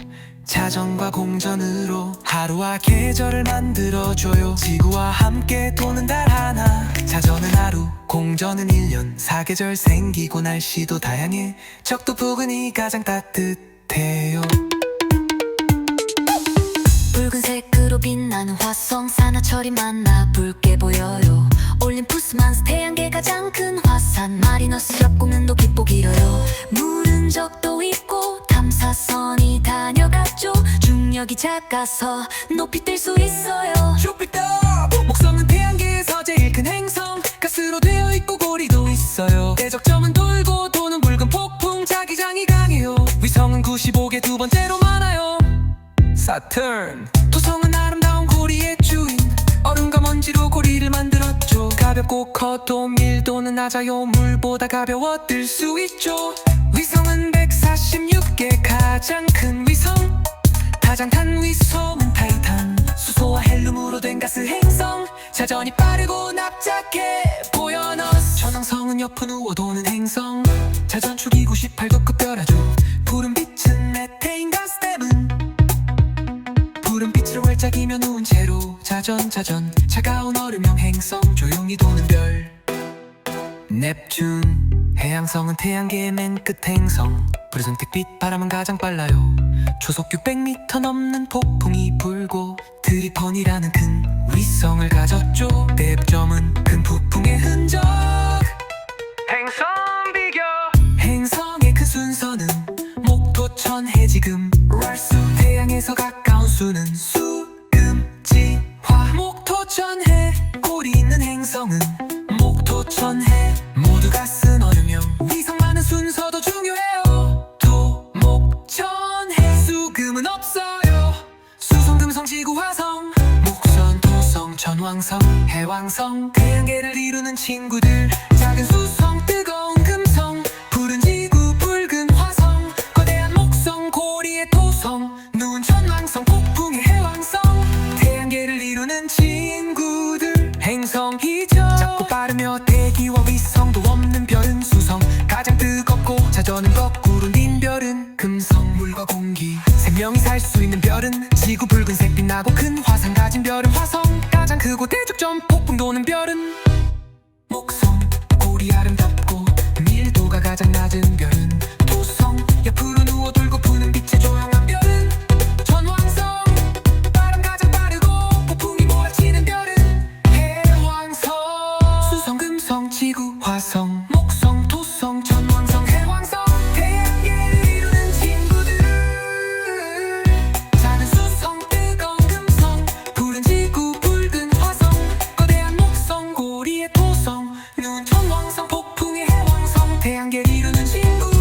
자전과 공전으로 하루와 계절을 만들어줘요. 지구와 함께 도는 달 하나 자전은 하루 공전은 1년 사계절 생기고 날씨도 다양해. 적도 부근이 가장 따뜻해요. 붉은색으로 빛나는 화성 산화철이 만나 붉게 보여요. 올림푸스만스 태양계 가장 큰 화산 마리너스 협곡면도 깊고 길어요. 물은 적도 있고 탐사선이 다녀갔죠. 중력이 작아서 높이 뜰 수 있어요. 주피터 목성은 태양계에서 제일 큰 행성 가스로 되어 있고 고리도 있어요. 대적점은 돌고 도는 붉은 폭풍 자기장이 강해요. 위성은 95개 두 번째로 많아요. 사turn 토성은 아름다운 고리의 주인 얼음과 먼지로 고리를 만들었죠. 가볍고 커도 밀도는 낮아요. 물보다 가벼워 뜰 수 있죠. 위성은 146개 가장 큰 위성 다장탄 위성은 타이탄 수소와 헬륨으로 된 가스 행성 자전이 빠르고 납작해 보여너스 천왕성은 옆은 우워 도는 행성 자전축이 98도급 별아주 푸른 빛은 메테인 가스 때문 푸른 빛을 활짝이며 누운 채로 자전 차가운 얼음형 행성 조용히 도는 별 넵튠 해양성은 태양계의 맨 끝 행성 푸르슨빛 바람은 가장 빨라요. 초속 600m 넘는 폭풍이 불고 트리폰이라는 큰 위성을 가졌죠. 대점은 큰 폭풍의 흔적 행성 비교 행성의 큰 순서는 목토천 해지금 랄수 태양에서 가까운 수는 수금지화 목토천해 고리 있는 행성은 목토천해 모두가 쓴 얼음형 위성 많은 순서도 중요해요. 토목천해 수금은 없어요. 수성 금성 지구 화성 목선 토성 천왕성 해왕성 태양계를 이루는 친구들. 작은 수성 뜨거운 금성 푸른 지구 붉은 화성 거대한 목성 고리의 토성 누운 천왕성 폭풍의 해왕성 태양계를 이루는 친구들. 행성이죠. 작고 빠르며 대기와 위성도 없는 별은 수성 가장 뜨겁고 자전은 거꾸로 닌 별은 금성 물과 공기 생명이 살 수 있는 별은 지구 붉은색 빛나고 큰 화산 가진 별은 화성 가장 크고 대적점 폭풍 도는 별은 목성 고리 아름답고 밀도가 가장 낮은 별은 토성 옆으로 누워 돌고 부는 빛의 조용한 별은 천왕성 바람 가장 빠르고 폭풍이 몰아치는 별은 해왕성 수성 금성 지구 화성 목성 토성 천왕성 해왕성 태양계를 이루는 친구들. 작은 수성 뜨거운 금성 푸른 지구 붉은 화성 거대한 목성 고리의 토성 누운 천왕성 폭풍의 해왕성 태양계를 이루는 친구.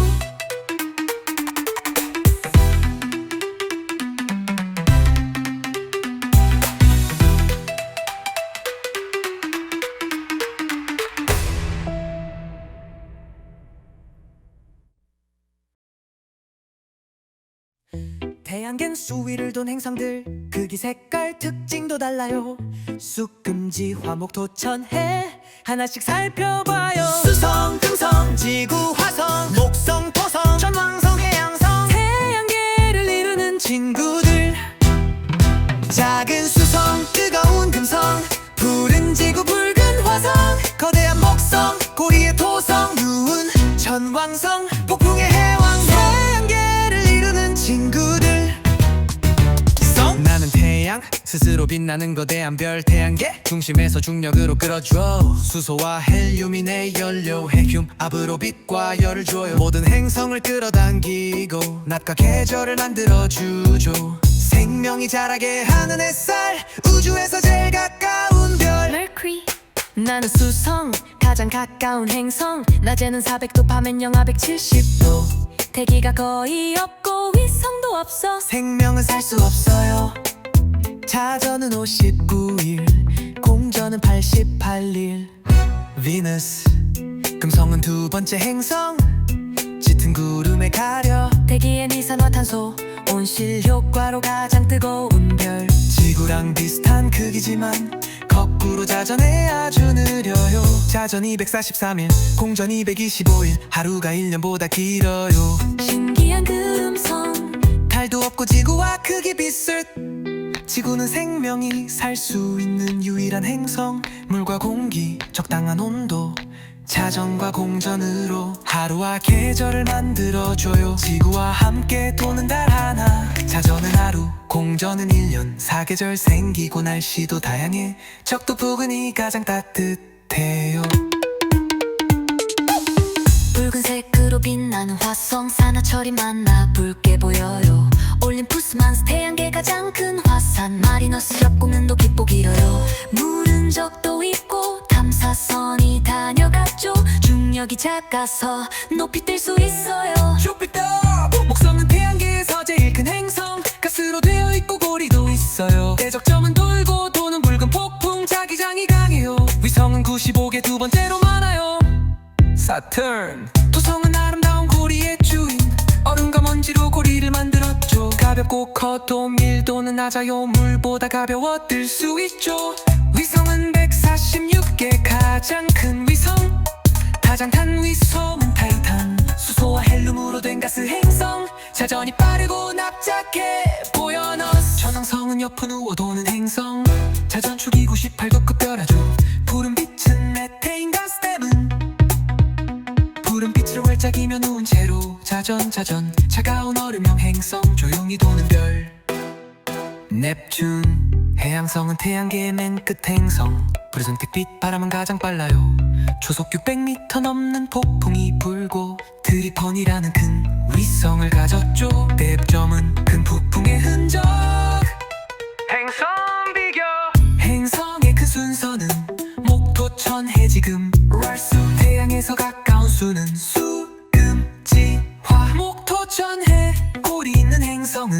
태양계는 수위를 돈 행성들 크기 색깔 특징도 달라요. 쑥금지 화목 토천해 하나씩 살펴봐요. 수성 금성 지구 화성 목성 토성 전왕성 해양성 태양계를 이루는 친구들. 작은 수성 뜨거운 금성 푸른 지구 붉은 화성 거대한 목성 고리의 토성 누운 전왕성 폭풍의 해왕성 태양계를 이루는 친구들. 나는 태양 스스로 빛나는 거대한 별 태양계 중심에서 중력으로 끌어줘. 수소와 헬륨이 내 연료 핵륨 압으로 빛과 열을 줘요. 모든 행성을 끌어당기고 낮과 계절을 만들어주죠. 생명이 자라게 하는 햇살 우주에서 제일 가까운 별 Mercury. 나는 수성 가장 가까운 행성 낮에는 400도 밤엔 영하 170도 대기가 거의 없고 위성도 없어. 생명은 살 수 없어요. 자전은 59일 공전은 88일. 비너스 금성은 두 번째 행성 짙은 구름에 가려 대기엔 이산화탄소 온실 효과로 가장 뜨거운 별. 지구랑 비슷한 크기지만 거꾸로 자전해 아주 느려요. 자전 243일 공전 225일 하루가 1년보다 길어요. 신기한 금성 달도 없고 지구와 크기 비슷. 지구는 생명이 살 수 있는 유일한 행성. 물과 공기 적당한 온도 자전과 공전으로 하루와 계절을 만들어줘요. 지구와 함께 도는 달 하나 자전은 하루 공전은 1년 사계절 생기고 날씨도 다양해. 적도 부근이 가장 따뜻해요. 붉은색으로 빛나는 화성 산화철이 만나 붉게 보여요. 올림푸스만스 태양계 가장 큰 화산 마리너스 협곡는도 깊고 길어요. 물은 적도 있고 탐사선이 다녀갔죠. 중력이 작아서 높이 뜰 수 있어요. 주피터 목성은 태양계에서 제일 큰 행성 가스로 되어 있고 고리도 있어요. 대적점은 돌고 도는 붉은 폭풍 자기장이 강해요. 위성은 95개 두 번째로 많아요. 사turn 토성은 아름다운 고리의 주인 얼음과 먼지로 고리를 만들었죠. 가볍고 커도 밀도는 낮아요. 물보다 가벼워 뜰 수 있죠. 위성은 146개 가장 큰 위성 다장탄 위성은 타이탄 수소와 헬륨으로 된 가스 행성 자전이 빠르고 납작해 보여너스 전왕성은 옆은 우워 도는 행성 자전축이 98도급 별아주 푸른 빛은 메테인 가스 때문 푸른 빛을 활짝이며 누운 채로 자전 차가운 얼음형 행성 조용히 도는 별 넵튠 해양성은 태양계의 맨 끝 행성 푸르슨빛 바람은 가장 빨라요. 초속 600m 넘는 폭풍이 불고 트리폰이라는 큰 위성을 가졌죠. 대점은 큰 북풍의 흔적 행성 비교 행성의 큰 순서는 목토천 해지금 랄수 태양에서 가까운 수는 수금지화 목토천해 고리 있는 행성은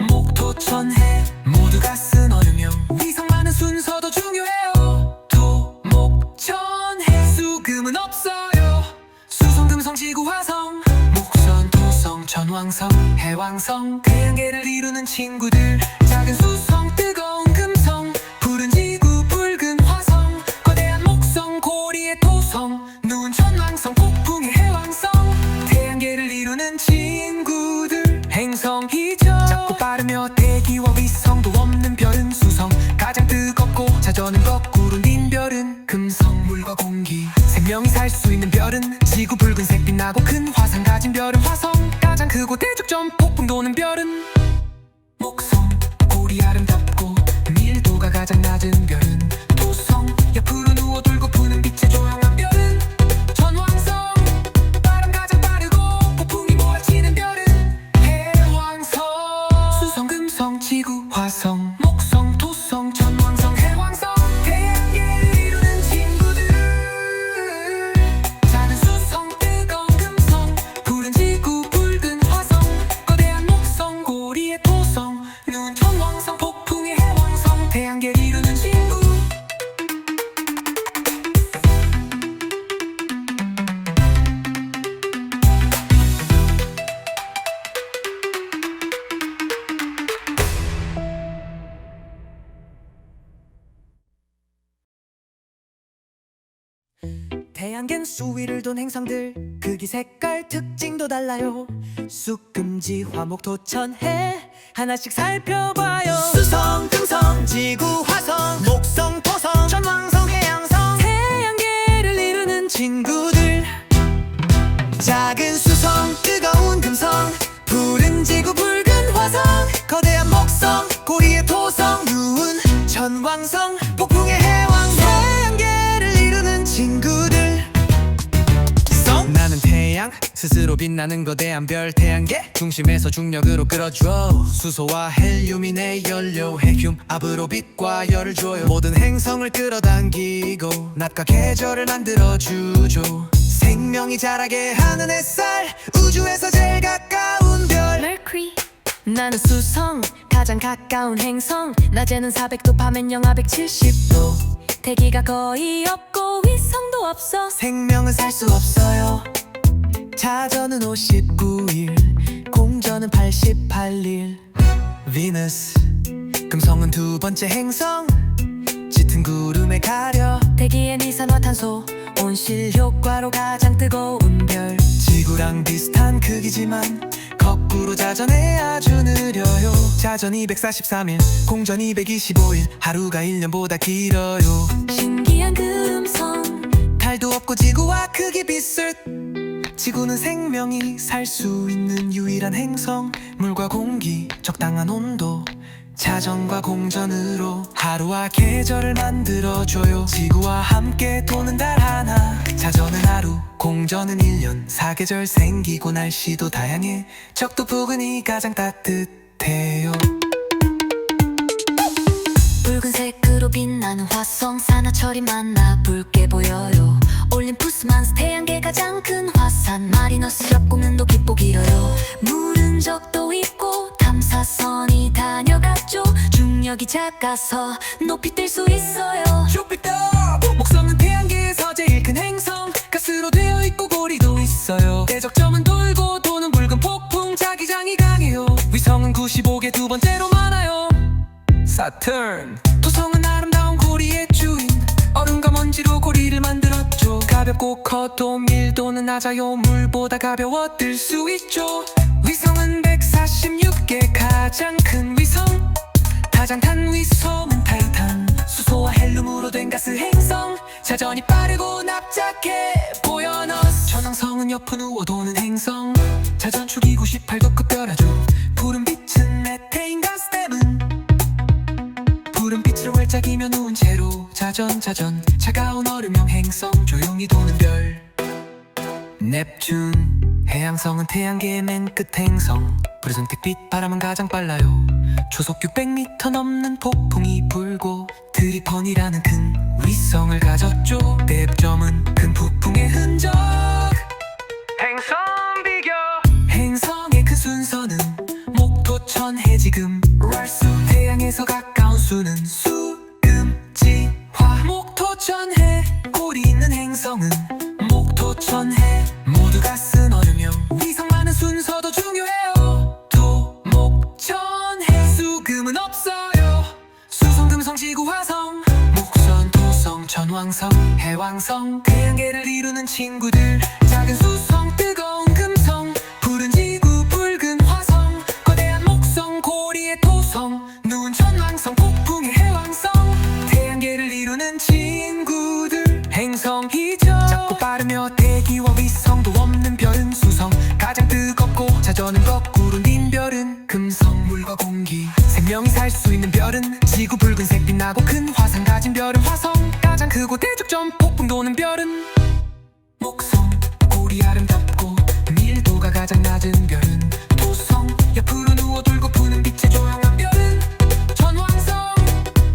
목토천해 모두가 쓴 얼음형 위성 많은 순서도 중요해요. 토목천해 수금은 없어요. 수성 금성 지구 화성 목선 토성 전왕성 해왕성 태양계를 이루는 친구들. 작은 수성 뜨거운 금성 푸른 지구 붉은 화성 거대한 목성 고리의 토성 누운 전왕성 폭풍의 해왕성 태양계를 이루는 친구들. 행성이죠. 작고 빠르며 대기와 위성도 없는 별은 수성 가장 뜨겁고 자전은 거꾸로 닌 별은 금성 물과 공기 생명이 살 수 있는 별은 지구 붉은색 빛나고 큰 화산 가진 별은 화성 가장 크고 대적점 폭풍 도는 별은 목성 고리 아름답고 밀도가 가장 낮은 별은 토성 옆으로 누워 돌고 푸는 빛의 조용한 별은 전왕성 바람 가장 빠르고 폭풍이 몰아치는 별은 해왕성 수성 금성 지구 화성 목성 토성 전왕성 해왕성 태양계를 이루는 친구들. 작은 수성 뜨거운 금성 태양계는 수위를 돈 행성들 크기 색깔 특징도 달라요. 쑥금지 화목 토천해 하나씩 살펴봐요. 수성 금성 지구 화성 목성 토성 천왕성 해양성 태양계를 이루는 친구들. 작은 수성 뜨거운 금성 푸른 지구 붉은 화성 거대한 목성 고리의 토성 누운 천왕성 폭풍의 해왕성 태양계를 이루는 친구들. 나는 태양 스스로 빛나는 거대한 별 태양계 중심에서 중력으로 끌어줘. 수소와 헬륨이 내 연료 핵륨 압으로 빛과 열을 줘요. 모든 행성을 끌어당기고 낮과 계절을 만들어주죠. 생명이 자라게 하는 햇살 우주에서 제일 가까운 별 Mercury. 나는 수성 가장 가까운 행성. 낮에는 400도 밤엔 영하 170도. 대기가 거의 없고 위성도 없어. 생명은 살 수 없어요. 자전은 59일 공전은 88일. 비너스 금성은 두 번째 행성 짙은 구름에 가려. 대기엔 이산화탄소 온실 효과로 가장 뜨거운 별. 지구랑 비슷한 크기지만 거꾸로 자전해 아주 느려요. 자전 243일 공전 225일 하루가 1년보다 길어요. 신기한 금성. 달도 없고 지구와 크기 비슷. 지구는 생명이 살 수 있는 유일한 행성. 물과 공기 적당한 온도 자전과 공전으로 하루와 계절을 만들어줘요. 지구와 함께 도는 달 하나. 자전은 하루 공전은 1년 사계절 생기고 날씨도 다양해. 적도 부근이 가장 따뜻해요. 붉은색으로 빛나는 화성 산화철이 많아 붉게 보여요. 올림푸스만스 태양계 가장 큰 화산 마리너스 협곡면도 깊고 길어요. 물은 적도 있고 탐사선이 다녀갔죠. 중력이 작아서 높이 뜰 수 있어요. 주피터 목성은 태양계에서 제일 큰 행성. 가스로 되어 있고 고리도 있어요. 대적점은 돌고 도는 붉은 폭풍 자기장이 강해요. 위성은 95개 두 번째로 많아요. 사turn 토성은 아름다운 고리의 주인. 얼음과 먼지로 고리를 만들었죠. 가볍고 커도 밀도는 낮아요. 물보다 가벼워 뜰 수 있죠. 위성은 146개 가장 큰 위성. 다장탄 위성은 타이탄 수소와 헬륨으로 된 가스 행성. 자전이 빠르고 납작해 보여 너스. 천왕성은 옆은 우워 도는 행성. 자전 축이 98도 급별하죠. 푸른 빛은 메테인 가스 때문. 푸른 빛을 활짝이며 누운 채로 자전 차가운 얼음형 행성 조용히 도는 별 넵튠 해양성은 태양계의 맨 끝 행성. 푸르선택빛 바람은 가장 빨라요. 초속 600m 넘는 폭풍이 불고 트리폰이라는 큰 위성을 가졌죠. 대점은 큰 북풍의 흔적. 행성 비교 행성의 그 순서는 목토천 해지금 랄수. 태양에서 가까운 수는 수금지 화. 목토천해 고리 있는 행성은 목토천해. 모두가 쓴 얼음형 위성 많은 순서도 중요해요. 토목천해 수금은 없어요. 수성 금성 지구 화성 목선 토성 천왕성 해왕성 태양계를 이루는 친구들. 작은 수성 뜨거운 금성 푸른 지구 붉은 화성 거대한 목성 고리의 토성 누운 천왕성 폭풍의 해왕성 태양계를 이루는 친구들. 행성이죠. 작고 빠르며 대기와 위성도 없는 별은 수성. 가장 뜨겁고 자전은 거꾸로 닌 별은 금성. 물과 공기 생명이 살 수 있는 별은 지구. 붉은색 빛나고 큰 화상 가진 별은 화성. 가장 크고 대적점 폭풍 도는 별은 목성. 고리 아름답고 밀도가 가장 낮은 별은 토성. 옆으로 누워 돌고 푸는 빛에 조용한 별은 천왕성.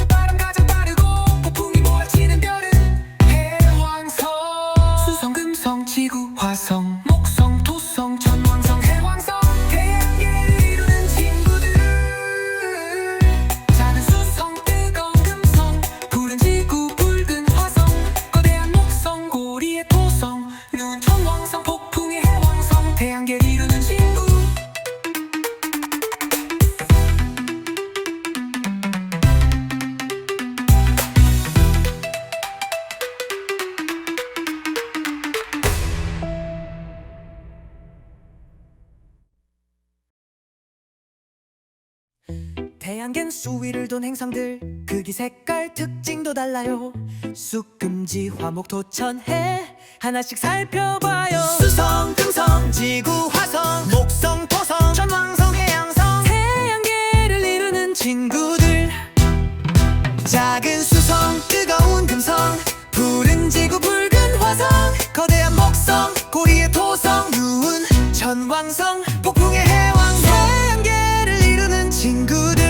바람 가장 빠르고 폭풍이 몰아치는 별은 해왕성. 수성 금성 지구 화성 목성 토성 천왕성 해왕성 태양계를 이루는 친구들. 작은 수성 뜨거운 금성 태양계는 수위를 돈 행성들 크기 색깔 특징도 달라요. 쑥금지 화목 토천해 하나씩 살펴봐요. 수성 금성 지구 화성 목성 토성 천왕성 해양성 태양계를 이루는 친구들. 작은 수성 뜨거운 금성 푸른 지구 붉은 화성 거대한 목성 고리의 토성 누운 천왕성 폭풍의 해왕성 태양계를 이루는 친구들.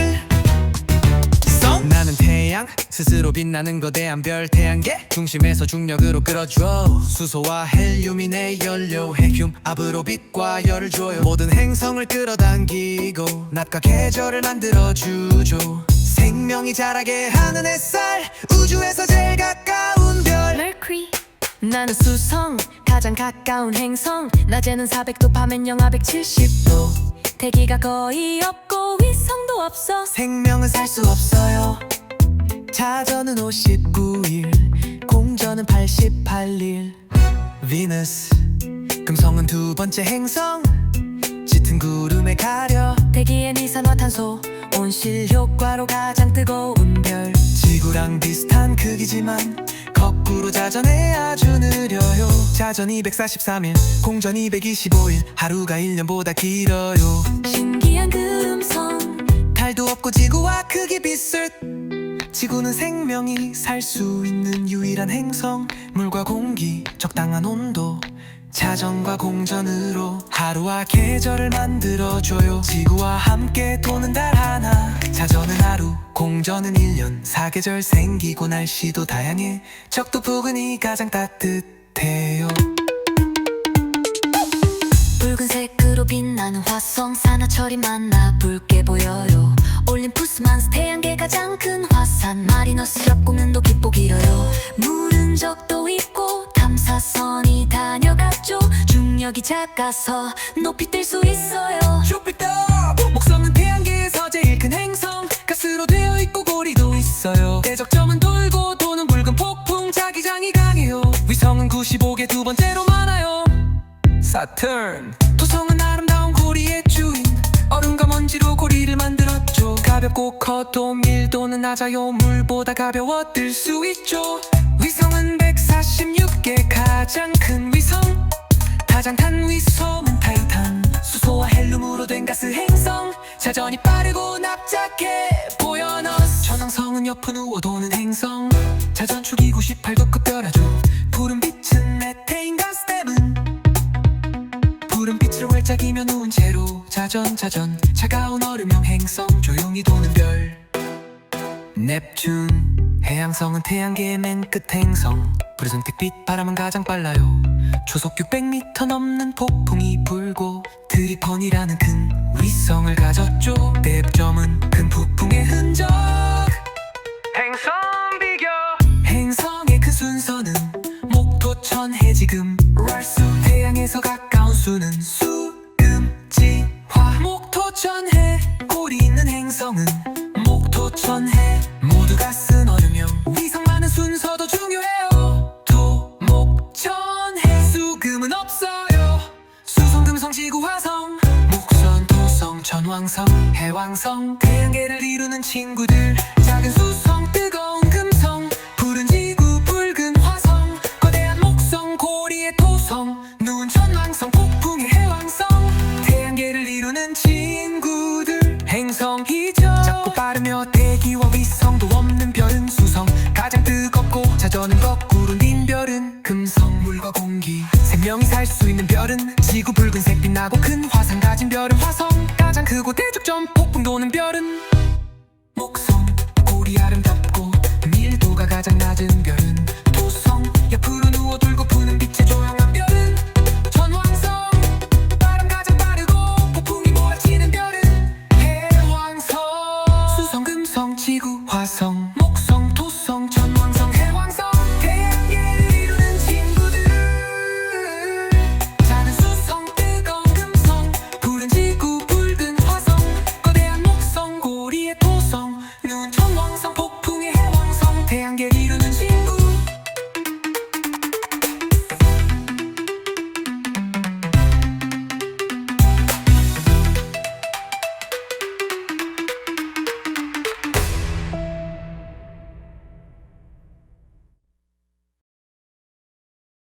나는 태양 스스로 빛나는 거대한 별 태양계 중심에서 중력으로 끌어줘. 수소와 헬륨이 내 연료 핵륨 압으로 빛과 열을 줘요. 모든 행성을 끌어당기고 낮과 계절을 만들어주죠. 생명이 자라게 하는 햇살 우주에서 제일 가까운 별 Mercury. 나는 수성 가장 가까운 행성 낮에는 400도 밤엔 영하 170도 대기가 거의 없고 위성도 없어. 생명은 살 수 없어요. 자전은 59일 공전은 88일. 비너스 금성은 두 번째 행성 짙은 구름에 가려 대기엔 이산화탄소 온실 효과로 가장 뜨거운 별. 지구랑 비슷한 크기지만 거꾸로 자전해 아주 느려요. 자전 243일 공전 225일 하루가 1년보다 길어요. 신기한 금성 달도 없고 지구와 크기 비슷. 지구는 생명이 살 수 있는 유일한 행성. 물과 공기 적당한 온도 자전과 공전으로 하루와 계절을 만들어줘요. 지구와 함께 도는 달 하나. 자전은 하루 공전은 1년 사계절 생기고 날씨도 다양해. 적도 부근이 가장 따뜻해요. 붉은색으로 빛나는 화성 산화철이 많아 붉게 보여요. 올림푸스만스 태양계 가장 큰 화산 마리너스 협곡면도 깊고 길어요. 물은 적도 있고 탐사선이 다녀갔죠. 중력이 작아서 높이 뜰 수 있어요. 주피터 목성은 태양계에서 제일 큰 행성 가스로 되어 있고 고리도 있어요. 대적점은 돌고 도는 붉은 폭풍 자기장이 강해요. 위성은 95개 두 번째로 많아요. 사turn 토성은 아름다운 고리의 주인 얼음과 먼지로 고리를 만들었죠. 가볍고 커도 밀도는 낮아요. 물보다 가벼워 뜰 수 있죠. 위성은 146개 가장 큰 위성 다장탄 위성은 타이탄 수소와 헬륨으로 된 가스 행성 자전이 빠르고 납작해 보여너스 천왕성은 옆은 우워 도는 행성 자전축이 98도 급별하죠. 푸른 빛은 메테인 가스 때문 푸른 빛을 활짝이며 누운 채로 자전 차가운 얼음형 행성 조용히 도는 별 넵튠 해양성은 태양계의 맨 끝 행성 푸르슨빛 바람은 가장 빨라요. 초속 600m 넘는 폭풍이 불고 트리폰이라는 큰 위성을 가졌죠. 대점은 큰 북풍의 흔적 행성 비교 행성의 큰 순서는 목토천 해지금 랄수 태양에서 가까운 수는 수금지화 목토천해 고리 있는 행성은 목토천해 모두가 쓴 얼음형 위성 많은 순서도 중요해요. 토목천해 수금은 없어요. 수성 금성 지구 화성 목선 토성 천왕성 해왕성 태양계를 이루는 친구들. 작은 수성 뜨거운 금성 푸른 지구 붉은 화성 거대한 목성 고리의 토성 누운 천왕성 폭풍의 해왕성 태양계를 이루는 친구들. 행성이죠. 작고 빠르며 대기와 위성도 없는 별은 수성 가장 뜨겁고 자전은 거꾸로 닌 별은 금성 물과 공기 생명이 살 수 있는 별은 지구 붉은색 빛나고 큰